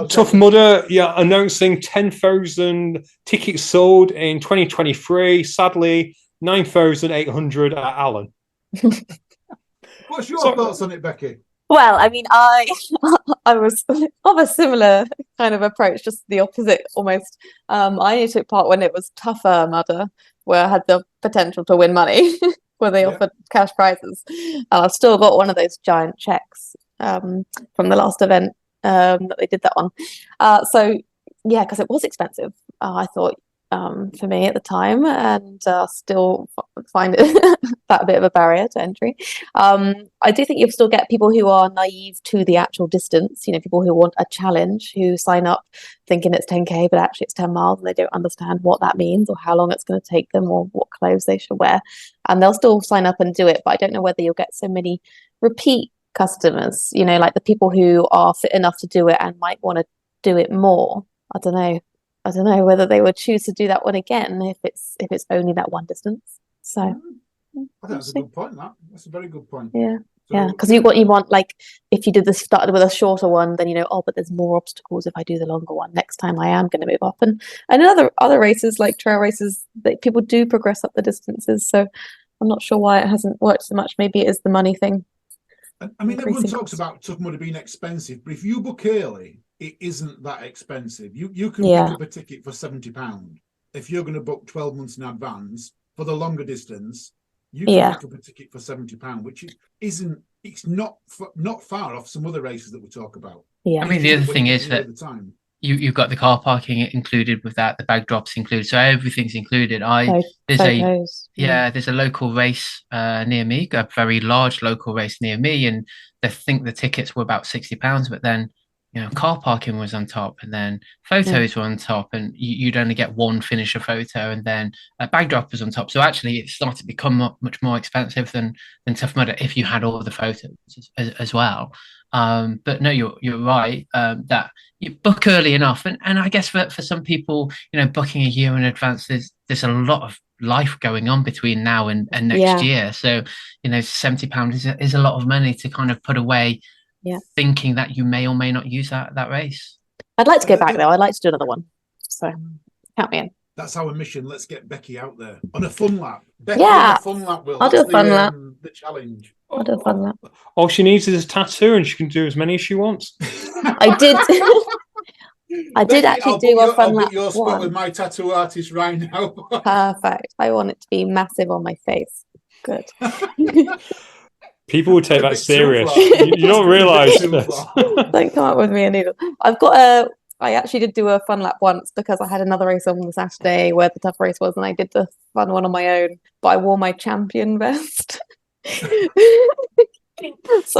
Tough Mudder, announcing 10,000 tickets sold in 2023. Sadly, 9,800 at Allen. What's your thoughts on it, Becky? Well, I mean, I was of a similar kind of approach, just the opposite almost. I only took part when it was Tougher Mudder, where I had the potential to win money, where they offered cash prizes. And I've still got one of those giant checks from the last event that they did that on. So yeah, because it was expensive. I thought for me at the time, and still find it that a bit of a barrier to entry. I do think you'll still get people who are naive to the actual distance, people who want a challenge, who sign up thinking it's 10K, but actually it's 10 miles and they don't understand what that means or how long it's going to take them or what clothes they should wear. And they'll still sign up and do it, but I don't know whether you'll get so many repeat customers, like the people who are fit enough to do it and might want to do it more. I don't know whether they would choose to do that one again if it's only that one distance. So I think that's a good point. That's a very good point. Yeah, because you want like if you started with a shorter one, then but there's more obstacles if I do the longer one. Next time I am going to move up, and other races like trail races, that people do progress up the distances. So I'm not sure why it hasn't worked so much. Maybe it is the money thing. I mean, everyone talks about Tough Mudder being expensive, but if you book early, it isn't that expensive. You can pick up a ticket for £70. If you're going to book 12 months in advance for the longer distance, you can pick up a ticket for £70, which it's not far off some other races that we talk about. Yeah. I mean, the other thing is that you've got the car parking included with that, the bag drops included, so everything's included. There's a local race near me, a very large local race near me, and I think the tickets were about £60, but then car parking was on top, and then photos were on top, and you'd only get one finisher photo, and then a bag drop was on top. So actually, it started to become much more expensive than Tough Mudder if you had all the photos as well. But no, you're right that you book early enough, and I guess for some people, booking a year in advance, there's a lot of life going on between now and next year. So £70 is a lot of money to kind of put away. Yeah, thinking that you may or may not use that race. I'd like to go back though. I'd like to do another one. So count me in. That's our mission. Let's get Becky out there on a fun lap. Becky on a fun lap. I'll do a fun lap. The challenge. I'll do a fun lap. All she needs is a tattoo, and she can do as many as she wants. I did. I did actually do a fun lap. Your spot with my tattoo artist right now. Perfect. I want it to be massive on my face. Good. People would take that serious. You don't realise this. Don't come up with me a needle. I actually did do a fun lap once because I had another race on the Saturday where the tough race was, and I did the fun one on my own, but I wore my champion vest. So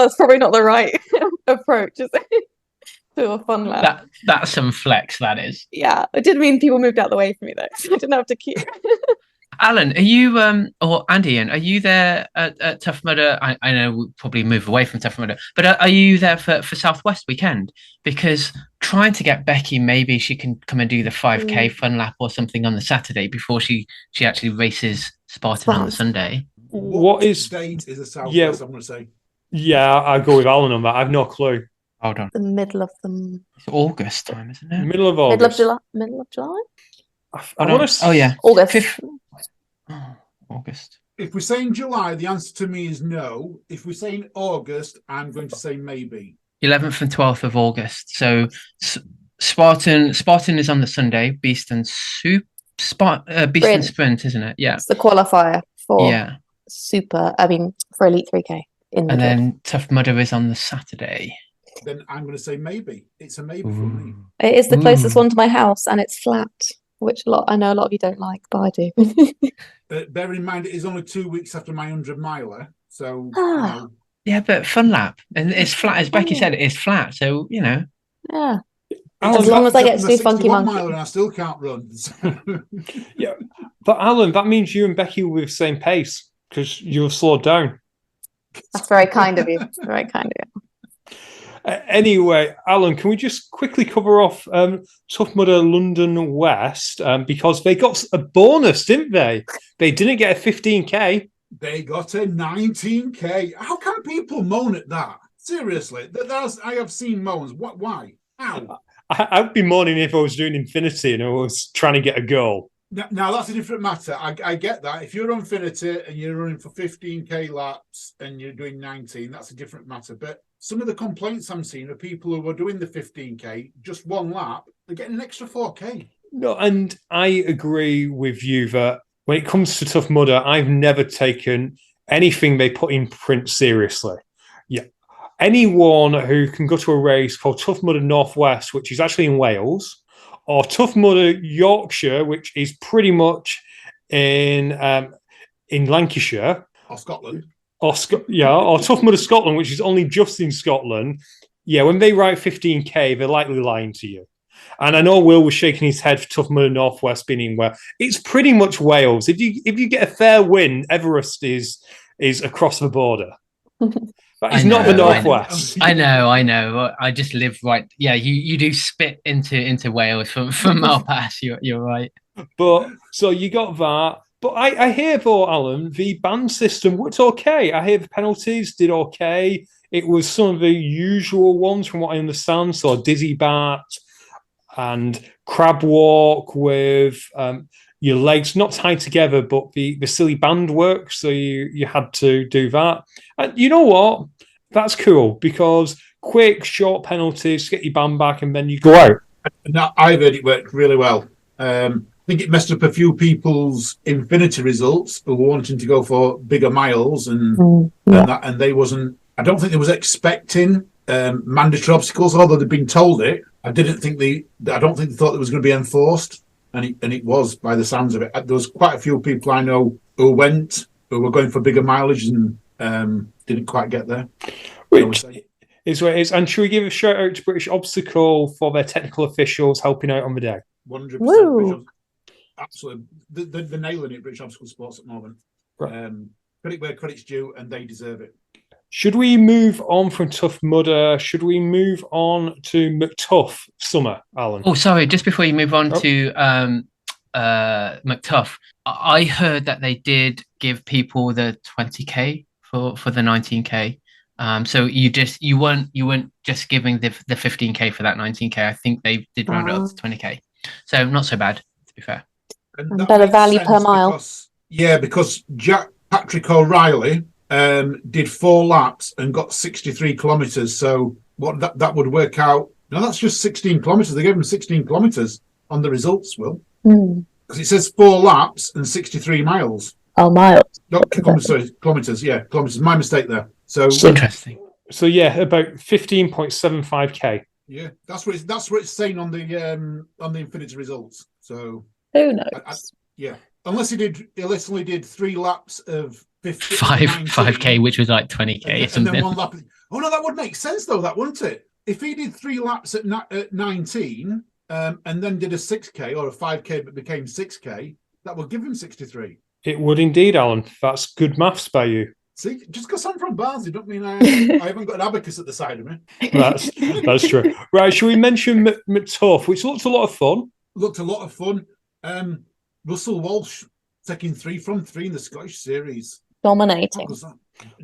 it's probably not the right approach, is it? To a fun lap. That's some flex, that is. Yeah, it did mean people moved out the way for me though, so I didn't have to keep. Alan, are you or Andy, are you there at Tough Mudder? I know we'll probably move away from Tough Mudder, but are you there for Southwest weekend? Because trying to get Becky, maybe she can come and do the 5K fun lap or something on the Saturday before she actually races Spartan on the Sunday. What date is a Southwest? I'm going to say. Yeah, I'll go with Alan on that. I've no clue. Hold on. The middle of them. It's August time, isn't it? Middle of August. Middle of July. Oh yeah, August. August. If we're saying July, the answer to me is no. If we're saying August, I'm going to say maybe. 11th and 12th of August. So Spartan is on the Sunday. Beast and Sprint, isn't it? Yeah. It's the qualifier for for Elite 3K. And then Tough Mudder is on the Saturday. Then I'm going to say maybe. It's a maybe for me. It is the closest one to my house, and it's flat, which I know a lot of you don't like, but I do. Bear in mind, it is only 2 weeks after my 100 miler, So, Yeah, but fun lap. And it's flat, as Becky said, it's flat. So, Yeah. Alan, As long as I get to do Funky 61 Monkey. miler and I still can't run. Yeah, but Alan, that means you and Becky will be the same pace because you've slowed down. That's very kind of you. Very kind of you. Anyway, Alan, can we just quickly cover off Tough Mudder London West because they got a bonus, didn't they? They didn't get a 15k. They got a 19k. How can people moan at that? Seriously, I have seen moans. What? Why? How? I'd be moaning if I was doing Infinity and I was trying to get a goal. Now that's a different matter. I get that. If you're on Infinity and you're running for 15k laps and you're doing 19, that's a different matter. But some of the complaints I'm seeing are people who are doing the 15k, just one lap, they're getting an extra 4k. No, and I agree with you that when it comes to Tough Mudder, I've never taken anything they put in print seriously. Yeah. Anyone who can go to a race called Tough Mudder Northwest, which is actually in Wales, or Tough Mudder Yorkshire, which is pretty much in Lancashire, or Scotland, or Tough Mudder Scotland, which is only just in Scotland. Yeah, when they write 15k, they're likely lying to you. And I know Will was shaking his head for Tough Mudder Northwest being in where it's pretty much Wales. If you get a fair win, Everest is across the border. But it's not the Northwest. I know. I just live right. Yeah, you do spit into Wales from Malpass. You're right. But so you got that. But I hear though, Alan, the ban system worked okay. I hear the penalties did okay. It was some of the usual ones from what I understand. So dizzy bat and crab walk with your legs not tied together, but the silly band work. So you had to do that. And you know what? That's cool because quick, short penalties, get your band back, and then you go out. Now, I've heard it worked really well. I think it messed up a few people's Infinity results who were wanting to go for bigger miles, and they wasn't. I don't think they was expecting mandatory obstacles, although they'd been told it. I don't think they thought it was going to be enforced, and it was by the sounds of it. There was quite a few people I know who were going for bigger mileage and didn't quite get there. Which is what it is. And should we give a shout out to British Obstacle for their technical officials helping out on the day? 100%. Absolutely. They're nailing it, British Obstacle Sports at the moment. Right. Credit where credit's due, and they deserve it. Should we move on from Tough Mudder? Should we move on to McTuff Summer, Alan? Oh, sorry. Just before you move on to McTuff, I heard that they did give people the 20k for the 19k. So you weren't just giving the 15k for that 19k. I think they did round it up to 20k. So not so bad, to be fair. And better value per mile. Because Jack Patrick O'Reilly did 4 laps and got 63 kilometres. So what that would work out? No, that's just 16 kilometres. They gave him 16 kilometres on the results, Will. Because it says 4 laps and 63 miles. Oh, miles. Not kilometres. Yeah, kilometres. My mistake there. So interesting. So yeah, about 15.75k. Yeah, that's what it's saying on the Infinity results. So who knows? Unless he only did 3 laps of 5k, which was like 20k or something. Then 1 lap. Oh no, that would make sense though, that wouldn't it? If he did 3 laps at 19, and then did a 6k or a 5k but became 6k, that would give him 63. It would indeed, Alan. That's good maths by you. See, just because I'm from Barnsley, don't mean I haven't got an abacus at the side of me. That's true. Right, shall we mention McTuff, which looked a lot of fun? Looked a lot of fun. Russell Walsh taking 3 from 3 in the Scottish Series. Dominating.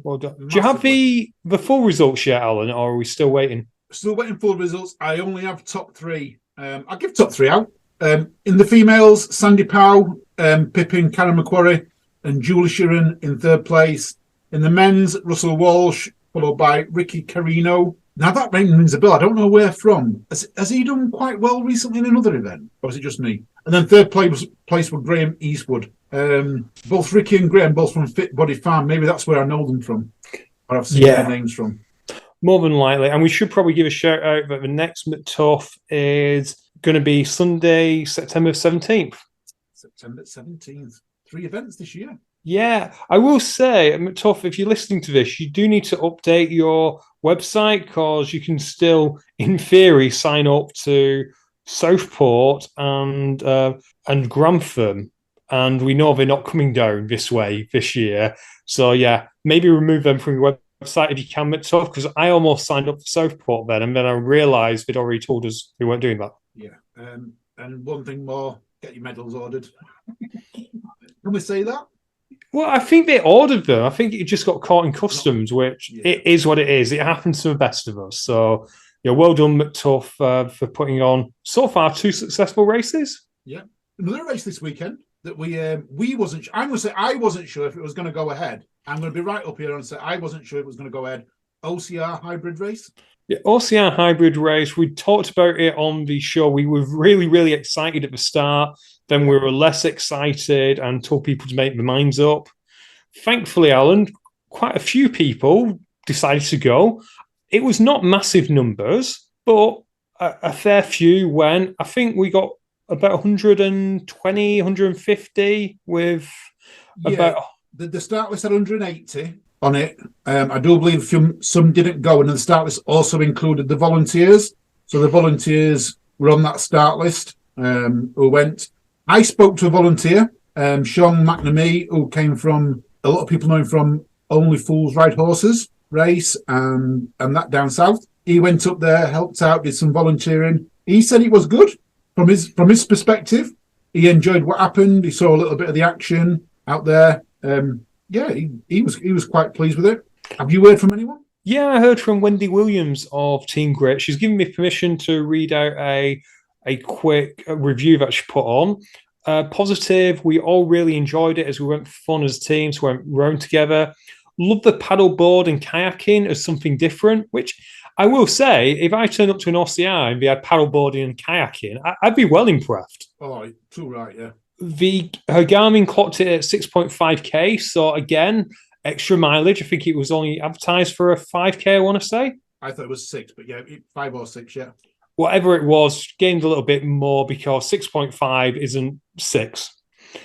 Well done. Do you have the full results yet, Alan, or are we still waiting? Still waiting for results. I only have top 3. I'll give top 3 out. In the females, Sandy Powell, Pippin, Karen Macquarie, and Julie Sheeran in 3rd place. In the men's, Russell Walsh, followed by Ricky Carino. Now that rings a bell. I don't know where from. Has he done quite well recently in another event? Or is it just me? And then 3rd place was Graham Eastwood. Both Ricky and Graham, both from Fit Body Farm. Maybe that's where I know them from. Or I've seen their names from. More than likely. And we should probably give a shout out that the next McTuff is going to be Sunday, September 17th. September 17th. 3 events this year. Yeah, I will say, Tough, if you're listening to this, you do need to update your website because you can still, in theory, sign up to Southport and Grantham, and we know they're not coming down this way this year. So yeah, maybe remove them from your website if you can, Tough, because I almost signed up for Southport then, and then I realised they'd already told us we weren't doing that. Yeah, and one thing more: get your medals ordered. Can we say that? Well, I think they ordered them. I think it just got caught in customs, which it is what it is. It happens to the best of us. So, yeah, well done, McTuff, for putting on so far 2 successful races. Yeah, another race this weekend that we wasn't. I'm going to say I wasn't sure if it was going to go ahead. I'm going to be right up here and say I wasn't sure it was going to go ahead. OCR hybrid race. Yeah, OCR hybrid race. We talked about it on the show. We were really, really excited at the start. Then we were less excited and told people to make their minds up. Thankfully, Alan, quite a few people decided to go. It was not massive numbers, but a fair few went. I think we got about 120, 150 with about... The start list had 180 on it. I do believe some didn't go, and the start list also included the volunteers. So the volunteers were on that start list who went. I spoke to a volunteer, Sean McNamee, who came from, a lot of people know him from Only Fools Ride Horses race and that down south. He went up there, helped out, did some volunteering. He said it was good from his perspective. He enjoyed what happened. He saw a little bit of the action out there. He was quite pleased with it. Have you heard from anyone? Yeah, I heard from Wendy Williams of Team Grit. She's given me permission to read out a quick review that she put on. Positive. We all really enjoyed it as we went for fun as teams. We went rowing together. Love the paddleboard and kayaking as something different, which I will say, if I turned up to an OCR and they had paddleboarding and kayaking, I'd be well impressed. Oh, too right, yeah. Her Garmin clocked it at 6.5k. So again, extra mileage. I think it was only advertised for a 5k, I want to say. I thought it was 6, but yeah, 5 or 6, yeah. Whatever it was, gained a little bit more because 6.5 isn't 6.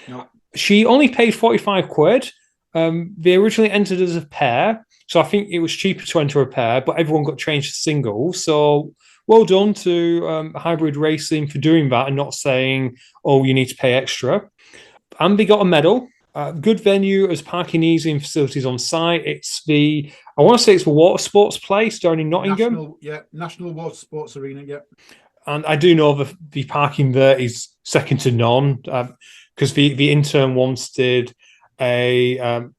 No. She only paid 45 quid. They originally entered as a pair, so I think it was cheaper to enter a pair, but everyone got changed to singles. So well done to Hybrid Racing for doing that and not saying, oh, you need to pay extra. And they got a medal. Good venue as parking easy and facilities on site. I want to say it's the water sports place down in Nottingham. National Water Sports Arena, yeah. And I do know the parking there is second to none because the intern once did not a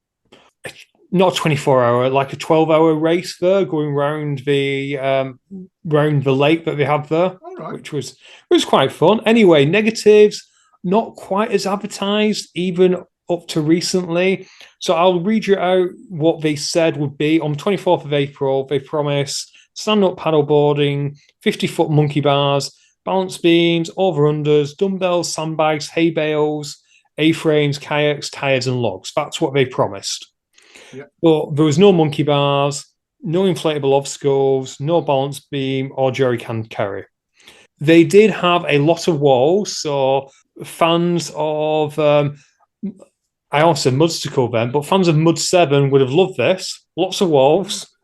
24-hour, like a 12-hour race there, going round the lake that they have there, which was quite fun. Anyway, negatives, not quite as advertised, even up to recently. So I'll read you out what they said would be. On 24th of April, they promise stand-up paddleboarding, 50-foot monkey bars, balance beams, over-unders, dumbbells, sandbags, hay bales, A-frames, kayaks, tyres and logs. That's what they promised. Yeah. But there was no monkey bars, no inflatable obstacles, no balance beam or jerry can carry. They did have a lot of walls, so fans of... I also said Mudstacle then, but fans of Mud 7 would have loved this. Lots of walls.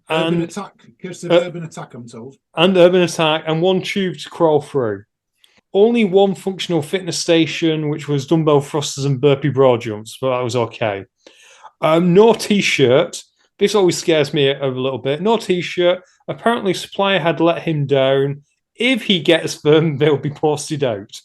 Urban Attack. Urban Attack, I'm told. And Urban Attack, and one tube to crawl through. Only one functional fitness station, which was dumbbell thrusters and burpee broad jumps, but that was okay. No T-shirt. This always scares me a little bit. No T-shirt. Apparently, supplier had let him down. If he gets them, they'll be posted out.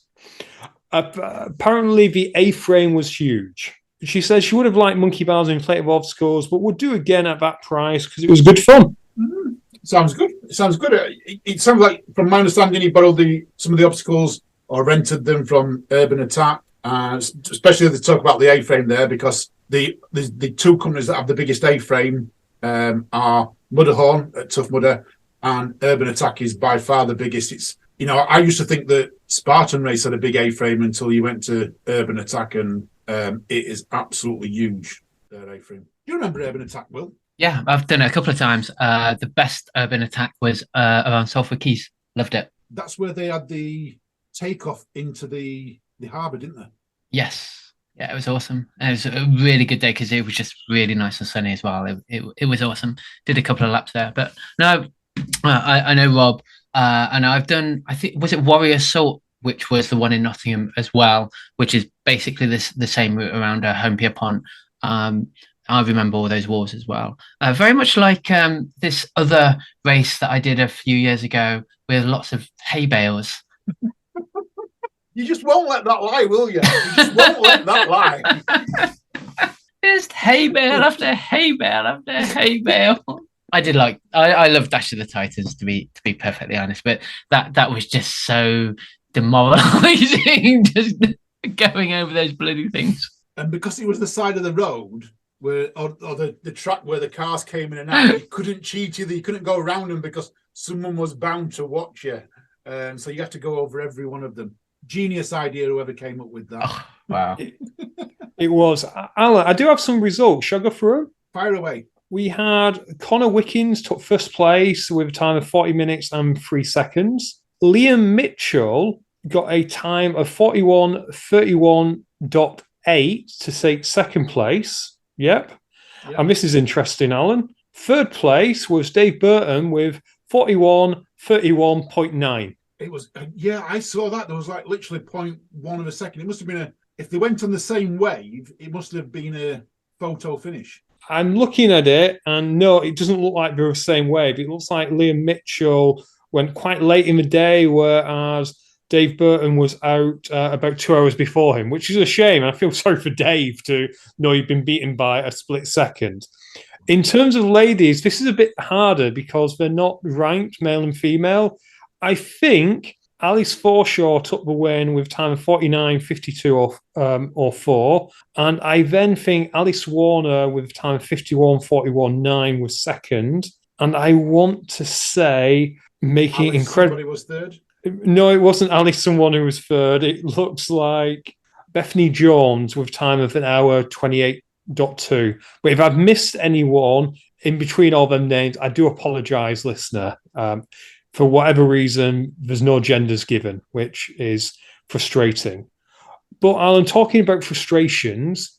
Apparently, the A-frame was huge. She says she would have liked monkey bars and inflatable obstacles, but would do again at that price because it was good fun. Mm-hmm. Sounds good. It sounds good. It sounds like, from my understanding, he borrowed some of the obstacles or rented them from Urban Attack, especially if they talk about the A-frame there, because the two companies that have the biggest A-frame are Mudderhorn at Tough Mudder, and Urban Attack is by far the biggest. I used to think that Spartan Race had a big A-frame until you went to Urban Attack, and it is absolutely huge, their A-frame. Do you remember Urban Attack, Will? Yeah, I've done it a couple of times. The best Urban Attack was around Salford Keys. Loved it. That's where they had the takeoff into the harbour, didn't they? Yes. Yeah, it was awesome. It was a really good day because it was just really nice and sunny as well. It was awesome. Did a couple of laps there, but no, I know Rob, and I've done. I think was it Warrior Salt, which was the one in Nottingham as well, which is basically the same route around Home Pier Pond. Um, I remember all those walls as well. Very much like this other race that I did a few years ago with lots of hay bales. You just won't let that lie, will you? You just won't let that lie. Just hay bale after hay bale after hay bale. I did like I love Dash of the Titans to be perfectly honest, but that was just so demoralizing, just going over those bloody things. And because it was the side of the road where or the track where the cars came in and out, you couldn't cheat either. You couldn't go around them because someone was bound to watch you. So you have to go over every one of them. Genius idea, whoever came up with that. Oh, wow. It was. Alan, I do have some results. Shall I go through? Fire away. We had Connor Wickens took first place with a time of 40 minutes and 3 seconds. Liam Mitchell got a time of 41:31.8 to take second place. Yep. And this is interesting, Alan. Third place was Dave Burton with 41:31.9. It was, I saw that. There was like literally 0.1 of a second. It must have been if they went on the same wave, it must have been a photo finish. I'm looking at it, and no, it doesn't look like they're the same wave. It looks like Liam Mitchell went quite late in the day, whereas Dave Burton was out about 2 hours before him, which is a shame. I feel sorry for Dave to know he'd been beaten by a split second. In terms of ladies, this is a bit harder because they're not ranked male and female. I think Alice Forshaw took the win with time of 49:52 or 4. And I then think Alice Warner with time of 51:41.9 was second. And I want to say making Alice, incredible. Somebody was third? No, it wasn't Alice someone who was third. It looks like Bethany Jones with time of 1 hour 28.2. But if I've missed anyone in between all them names, I do apologise, listener. For whatever reason, there's no genders given, which is frustrating. But Alan, talking about frustrations,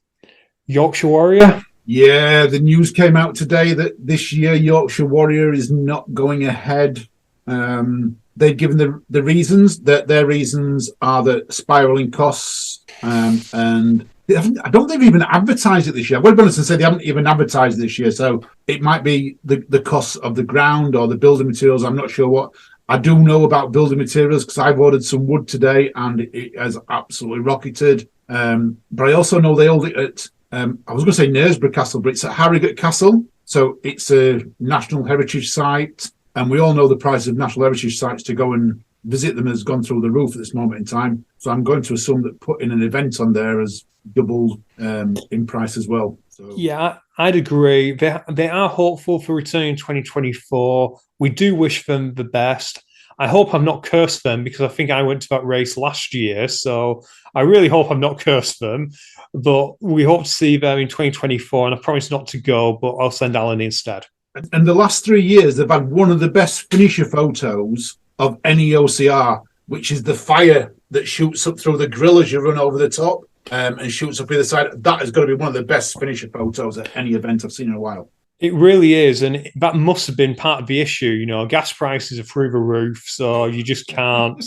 Yorkshire Warrior. Yeah, the news came out today that this year Yorkshire Warrior is not going ahead. They've given the reasons. That their reasons are the spiralling costs, and I don't think they've even advertised it this year. I would be honest and say they haven't even advertised this year. So it might be the costs of the ground or the building materials. I'm not sure what. I do know about building materials because I've ordered some wood today and it has absolutely rocketed. But I also know they hold it at, I was going to say Knaresborough Castle, but it's at Harrogate Castle. So it's a National Heritage Site. And we all know the price of National Heritage Sites to go and visit them has gone through the roof at this moment in time. So I'm going to assume that putting an event on there has doubled in price as well. So. Yeah, I'd agree. They are hopeful for returning in 2024. We do wish them the best. I hope I've not cursed them because I think I went to that race last year. So I really hope I've not cursed them. But we hope to see them in 2024. And I promise not to go, but I'll send Alan instead. And the last 3 years, they've had one of the best finisher photos of any OCR, which is the fire that shoots up through the grill as you run over the top and shoots up either side. That is going to be one of the best finisher photos at any event I've seen in a while. It really is. And that must have been part of the issue. You know, gas prices are through the roof, so you just can't.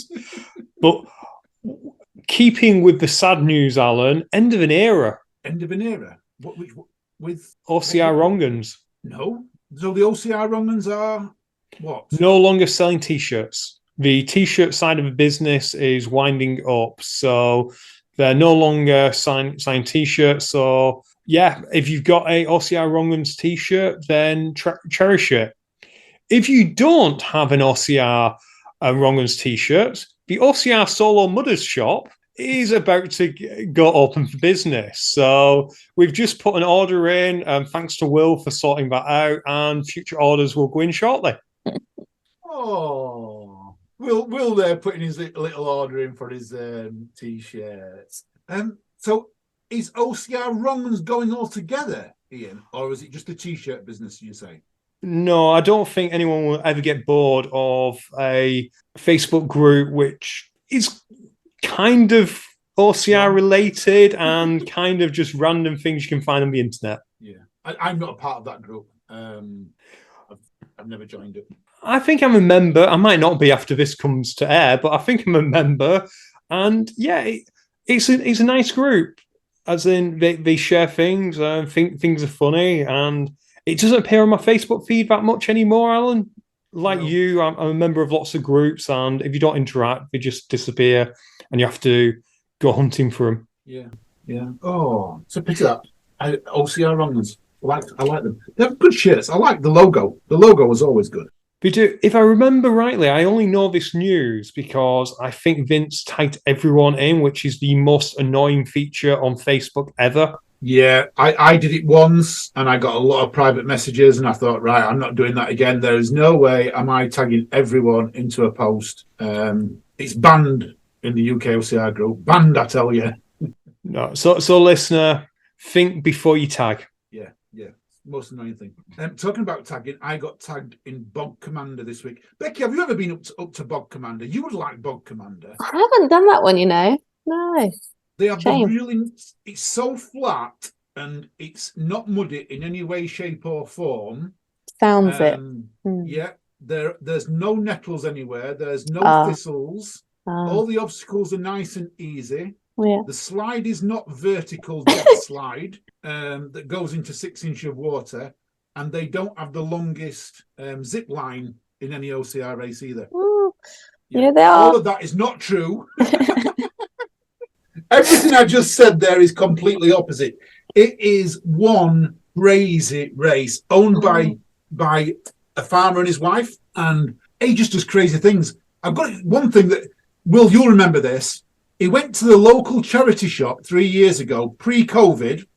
But keeping with the sad news, Alan, end of an era. End of an era? With OCR Wrongans. No. So the OCR Wrongans are what? No longer selling T-shirts. The T-shirt side of the business is winding up. So they're no longer selling T-shirts. So yeah, if you've got a OCR Wrongans T-shirt, then cherish it. If you don't have an OCR Wrongans T-shirt, the OCR Solo Mudders shop is about to go open for business. So we've just put an order in. Thanks to Will for sorting that out, and future orders will go in shortly. Oh, Will there putting his little order in for his T-shirts. So is OCR Wrongans going all together, Ian, or is it just a T-shirt business, you say? No, I don't think anyone will ever get bored of a Facebook group which is kind of OCR related and kind of just random things you can find on the internet. Yeah, I'm not a part of that group. I've never joined it. I think I'm a member. I might not be after this comes to air, but I think I'm a member. And yeah, it's a nice group. As in, they share things. Think things are funny, and it doesn't appear on my Facebook feed that much anymore, Alan. Like you, I'm a member of lots of groups, and if you don't interact, they just disappear, and you have to go hunting for them. Yeah. Oh, it's a pity that OCR runners. I like them. They have good shirts. I like the logo. The logo was always good. They do. If I remember rightly, I only know this news because I think Vince tagged everyone in, which is the most annoying feature on Facebook ever. Yeah, I did it once and I got a lot of private messages and I thought, right, I'm not doing that again. There is no way am I tagging everyone into a post. It's banned in the UKOCR group. Banned, I tell you. No, so listener, think before you tag. Yeah. Most annoying thing. Talking about tagging, I got tagged in Bog Commander this week. Becky, have you ever been up to Bog Commander? You would like Bog Commander. I haven't done that one, No. They have Shame. it's so flat and it's not muddy in any way, shape, or form. Sounds it. Yeah, there's no nettles anywhere. There's no thistles. All the obstacles are nice and easy. Yeah. The slide is not vertical depth slide that goes into 6 inches of water, and they don't have the longest zip line in any OCR race either. Ooh. Yeah. They are. All of that is not true. Everything I just said there is completely opposite. It is one crazy race owned by a farmer and his wife, and he just does crazy things. I've got one thing that, Will, you'll remember this. He went to the local charity shop 3 years ago, pre-COVID,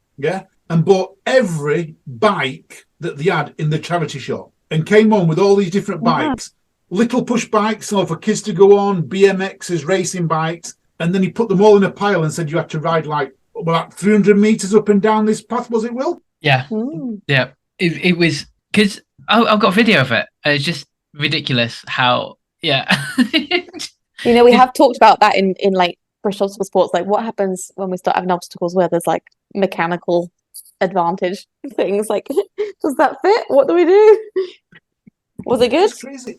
and bought every bike that they had in the charity shop and came home with all these different bikes, little push bikes, for kids to go on, BMXs, racing bikes. And then he put them all in a pile and said you had to ride like 300 meters up and down this path, was it, Will? Yeah. Yeah. It was, because I've got a video of it. It's just ridiculous how, we have talked about that in like British obstacle sports. Like, what happens when we start having obstacles where there's like mechanical advantage things? Like, does that fit? What do we do? Was it good? It's crazy.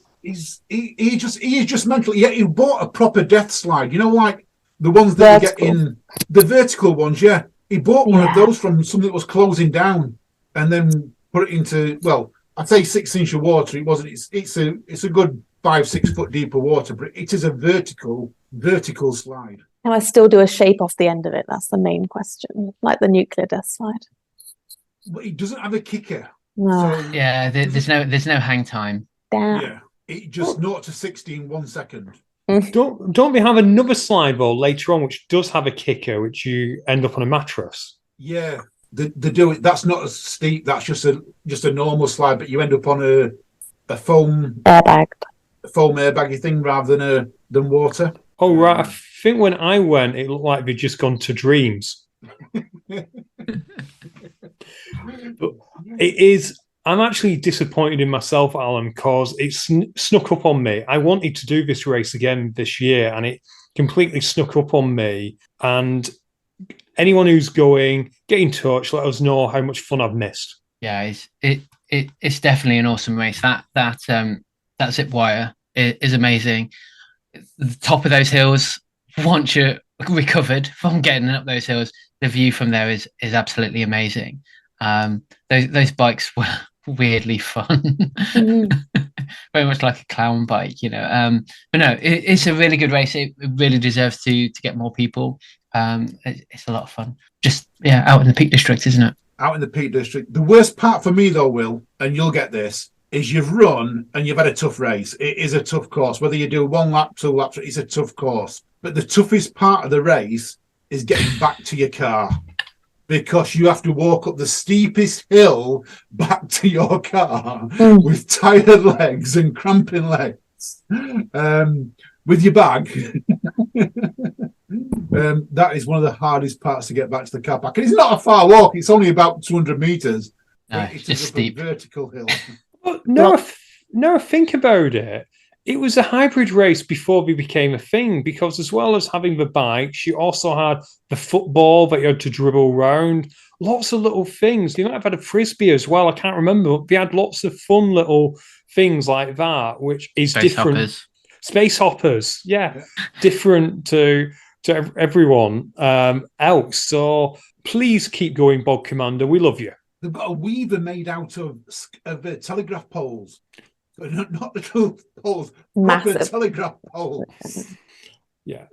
He just mentally. Yeah, he bought a proper death slide. Like the ones that you get in the vertical ones. Yeah, he bought one of those from something that was closing down, and then put it into, well, I'd say 6 inch of water. It wasn't. It's a good 5-6 foot deeper water, but it is a vertical slide. Can I still do a shape off the end of it? That's the main question. Like the nuclear death slide. But it doesn't have a kicker. No. So there's no hang time. Damn. Yeah, it just 0 to 60 in 1 second. Don't we have another slide though later on which does have a kicker, which you end up on a mattress? Yeah, they do it. That's not as steep. That's just a normal slide, but you end up on a foam airbaggy thing rather than water. Oh right, I think when I went, it looked like they'd just gone to Dreams. But it is. I'm actually disappointed in myself, Alan, because it snuck up on me. I wanted to do this race again this year, and it completely snuck up on me. And anyone who's going, get in touch. Let us know how much fun I've missed. Yeah, it's definitely an awesome race. That zip wire is amazing. The top of those hills, once you're recovered from getting up those hills, the view from there is absolutely amazing. Those bikes were weirdly fun. Very much like a clown bike, but no, it's a really good race. It really deserves to get more people. It's a lot of fun. Just out in the Peak District, isn't it? Out in the Peak District. The worst part for me though, Will, and you'll get this, is you've run and you've had a tough race. It is a tough course. Whether you do 1 lap, 2 laps, it's a tough course. But the toughest part of the race is getting back to your car, because you have to walk up the steepest hill back to your car with tired legs and cramping legs with your bag. That is one of the hardest parts to get back to the car park. And it's not a far walk. It's only about 200 metres. No, it's just steep. A vertical hill. But no, think about it. It was a hybrid race before they became a thing, because as well as having the bikes, you also had the football that you had to dribble around. Lots of little things. They might have had a frisbee as well. I can't remember. But they had lots of fun little things like that, which is Space different. hoppers. Space hoppers, yeah. Different to everyone else. So please keep going, Bog Commander. We love you. They've got a weaver made out of telegraph poles. Not little poles, proper Massive. telegraph poles. Yeah,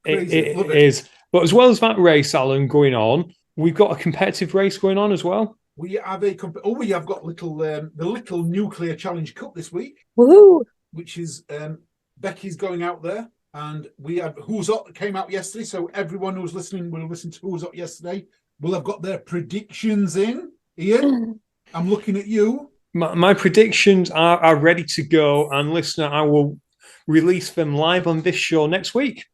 Crazy. it Love it. is. But as well as that race, Alan, going on, we've got a competitive race going on as well. We have we have got the little nuclear challenge cup this week, Woohoo! which is Becky's going out there, and we had Who's Up that came out yesterday. So everyone who's listening will listen to Who's Up yesterday. Will have got their predictions in. Ian, I'm looking at you. My predictions are ready to go, and listener, I will release them live on this show next week.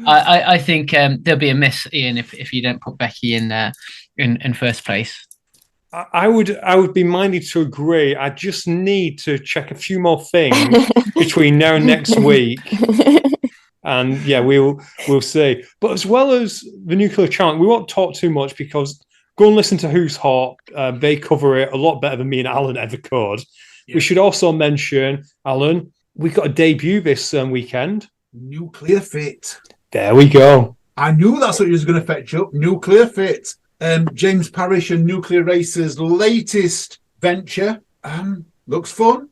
I think there'll be a miss, Ian, if you don't put Becky in in first place. I would be minded to agree. I just need to check a few more things between now and next week. And yeah, we'll see. But as well as the nuclear challenge, we won't talk too much, because go and listen to Who's Hot. They cover it a lot better than me and Alan ever could. Yeah. We should also mention, Alan, we've got a debut this weekend. Nuclear Fit. There we go. I knew that's what you was going to fetch up. Nuclear Fit. James Parrish and Nuclear Racer's latest venture. Looks fun.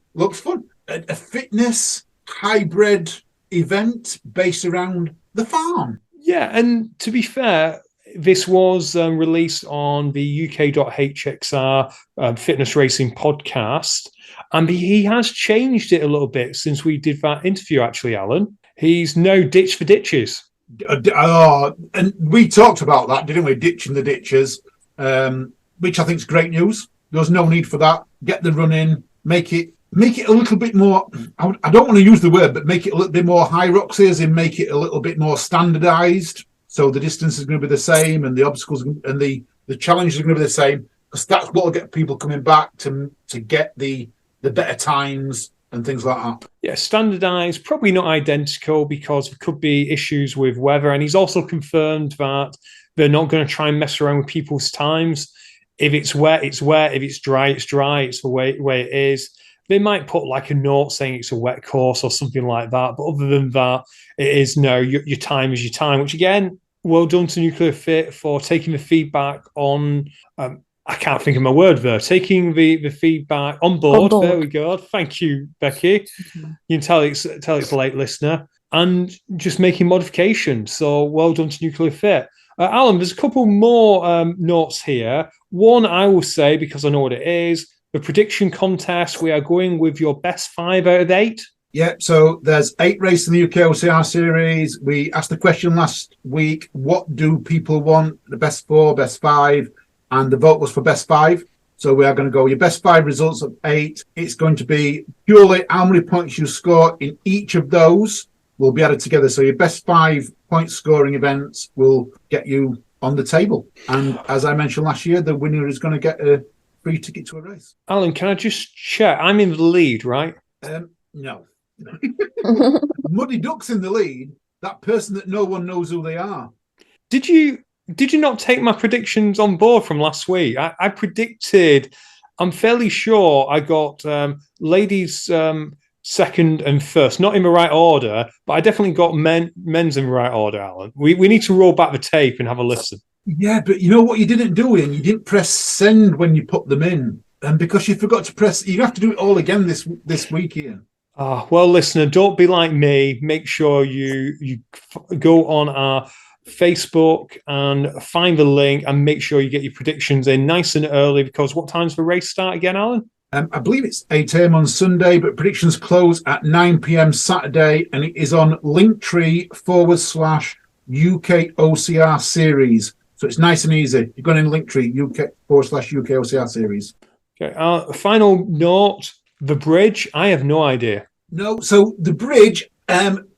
A fitness hybrid event based around the farm. Yeah, and to be fair, this was released on the UK.HXR fitness racing podcast, and he has changed it a little bit since we did that interview, actually, Alan. He's no ditch for ditches. And we talked about that, didn't we? Ditching the ditches, which I think is great news. There's no need for that. Get the run in, make it a little bit more, I don't want to use the word, but make it a little bit more high rocks, as in make it a little bit more standardized. So the distance is going to be the same, and the obstacles and the challenges are going to be the same, because that's what will get people coming back to get the better times and things like that. Yeah, standardized, probably not identical, because there could be issues with weather. And he's also confirmed that they're not going to try and mess around with people's times. If it's wet, it's wet. If it's dry, it's dry. It's the way it is. They might put like a note saying it's a wet course or something like that. But other than that, it is your time is your time, which again, well done to Nuclear Fit for taking the feedback on, I can't think of my word there, taking the feedback on board. There we go. Thank you, Becky. Mm-hmm. You can tell it's a late listener, and just making modifications. So well done to Nuclear Fit. Alan, there's a couple more notes here. One, I will say, because I know what it is, the prediction contest, we are going with your best 5 out of 8. Yeah, so there's 8 races in the UKOCR series. We asked the question last week, what do people want? The best 4, best 5, and the vote was for best 5. So we are going to go your best 5 results of 8. It's going to be purely how many points you score in each of those will be added together. So your best 5 point scoring events will get you on the table. And as I mentioned last year, the winner is going to get a free ticket to a race. Alan, can I just check? I'm in the lead, right? No. Muddy Duck's in the lead. That person that no one knows who they are. Did you not take my predictions on board from last week? I predicted, I'm fairly sure I got ladies second and first, not in the right order, but I definitely got men's in the right order, Alan. We need to roll back the tape and have a listen. Yeah, but you know what you didn't do, Ian? You didn't press send when you put them in. And because you forgot to press, you have to do it all again this week, Ian. Well, listener, don't be like me. Make sure you go on our Facebook and find the link, and make sure you get your predictions in nice and early, because what time's the race start again, Alan? I believe it's 8 a.m. on Sunday, but predictions close at 9 p.m. Saturday, and it is on Linktree/UKOCR series. So it's nice and easy. You're going in Linktree UK/UKOCR series. Okay. Final note, the bridge, I have no idea. No, so the bridge,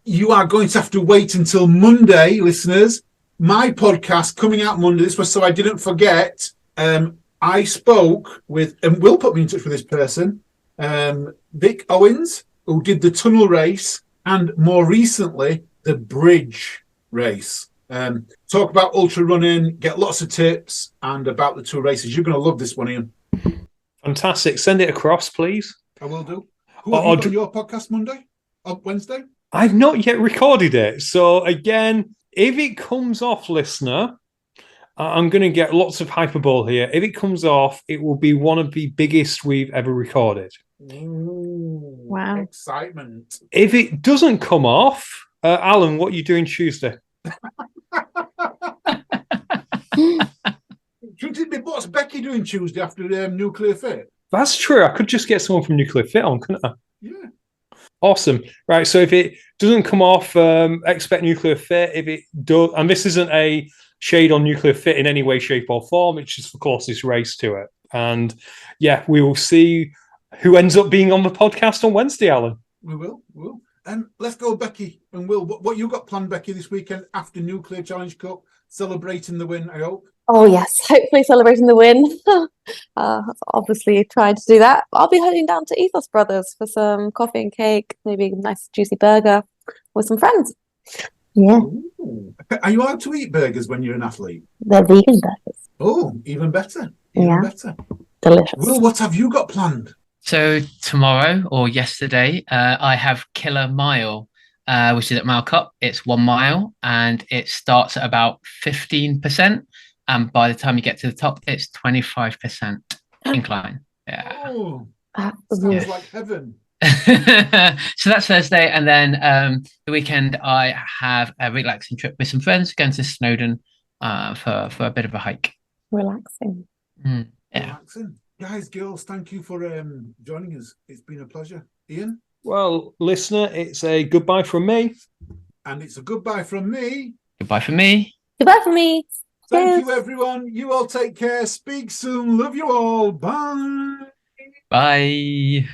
you are going to have to wait until Monday, listeners. My podcast coming out Monday. This was so I didn't forget. I spoke with, and Will put me in touch with this person. Vic Owens, who did the tunnel race, and more recently, the bridge race. Talk about ultra running, get lots of tips, and about the two races. You're going to love this one, Ian. Fantastic. Send it across, please. I will do. Who have you got on your podcast Monday? Wednesday? I've not yet recorded it. So again, if it comes off, listener, I'm going to get lots of hyperbole here. If it comes off, it will be one of the biggest we've ever recorded. Ooh, wow. Excitement. If it doesn't come off, Alan, what are you doing Tuesday? What's Becky doing Tuesday after Nuclear Fit? That's true. I could just get someone from Nuclear Fit on, couldn't I? Yeah. Awesome. Right. So if it doesn't come off, expect Nuclear Fit. If it does, and this isn't a shade on Nuclear Fit in any way, shape, or form, it's just the closest race to it. And yeah, we will see who ends up being on the podcast on Wednesday, Alan. We will. Let's go, Becky and Will. What you got planned, Becky, this weekend after Nuclear Challenge Cup? Celebrating the win, I hope. Oh yes, hopefully celebrating the win. Obviously trying to do that. I'll be heading down to Ethos Brothers for some coffee and cake, maybe a nice juicy burger with some friends. Yeah. Ooh. Are you allowed to eat burgers when you're an athlete? They're vegan burgers. Oh, even better. Better. Delicious. Will, what have you got planned? So tomorrow or yesterday, I have Killer Mile, which is at Mile Cup. It's 1 mile and it starts at about 15%. And by the time you get to the top, it's 25% incline. Yeah. Oh, sounds like heaven. So that's Thursday. And then the weekend, I have a relaxing trip with some friends going to Snowdon for a bit of a hike. Relaxing. Yeah. Relaxing. Guys, girls, thank you for joining us. It's been a pleasure. Ian? Well, listener, it's a goodbye from me. And it's a goodbye from me. Goodbye from me. Goodbye from me. Thank you, everyone. You all take care. Speak soon. Love you all. Bye. Bye.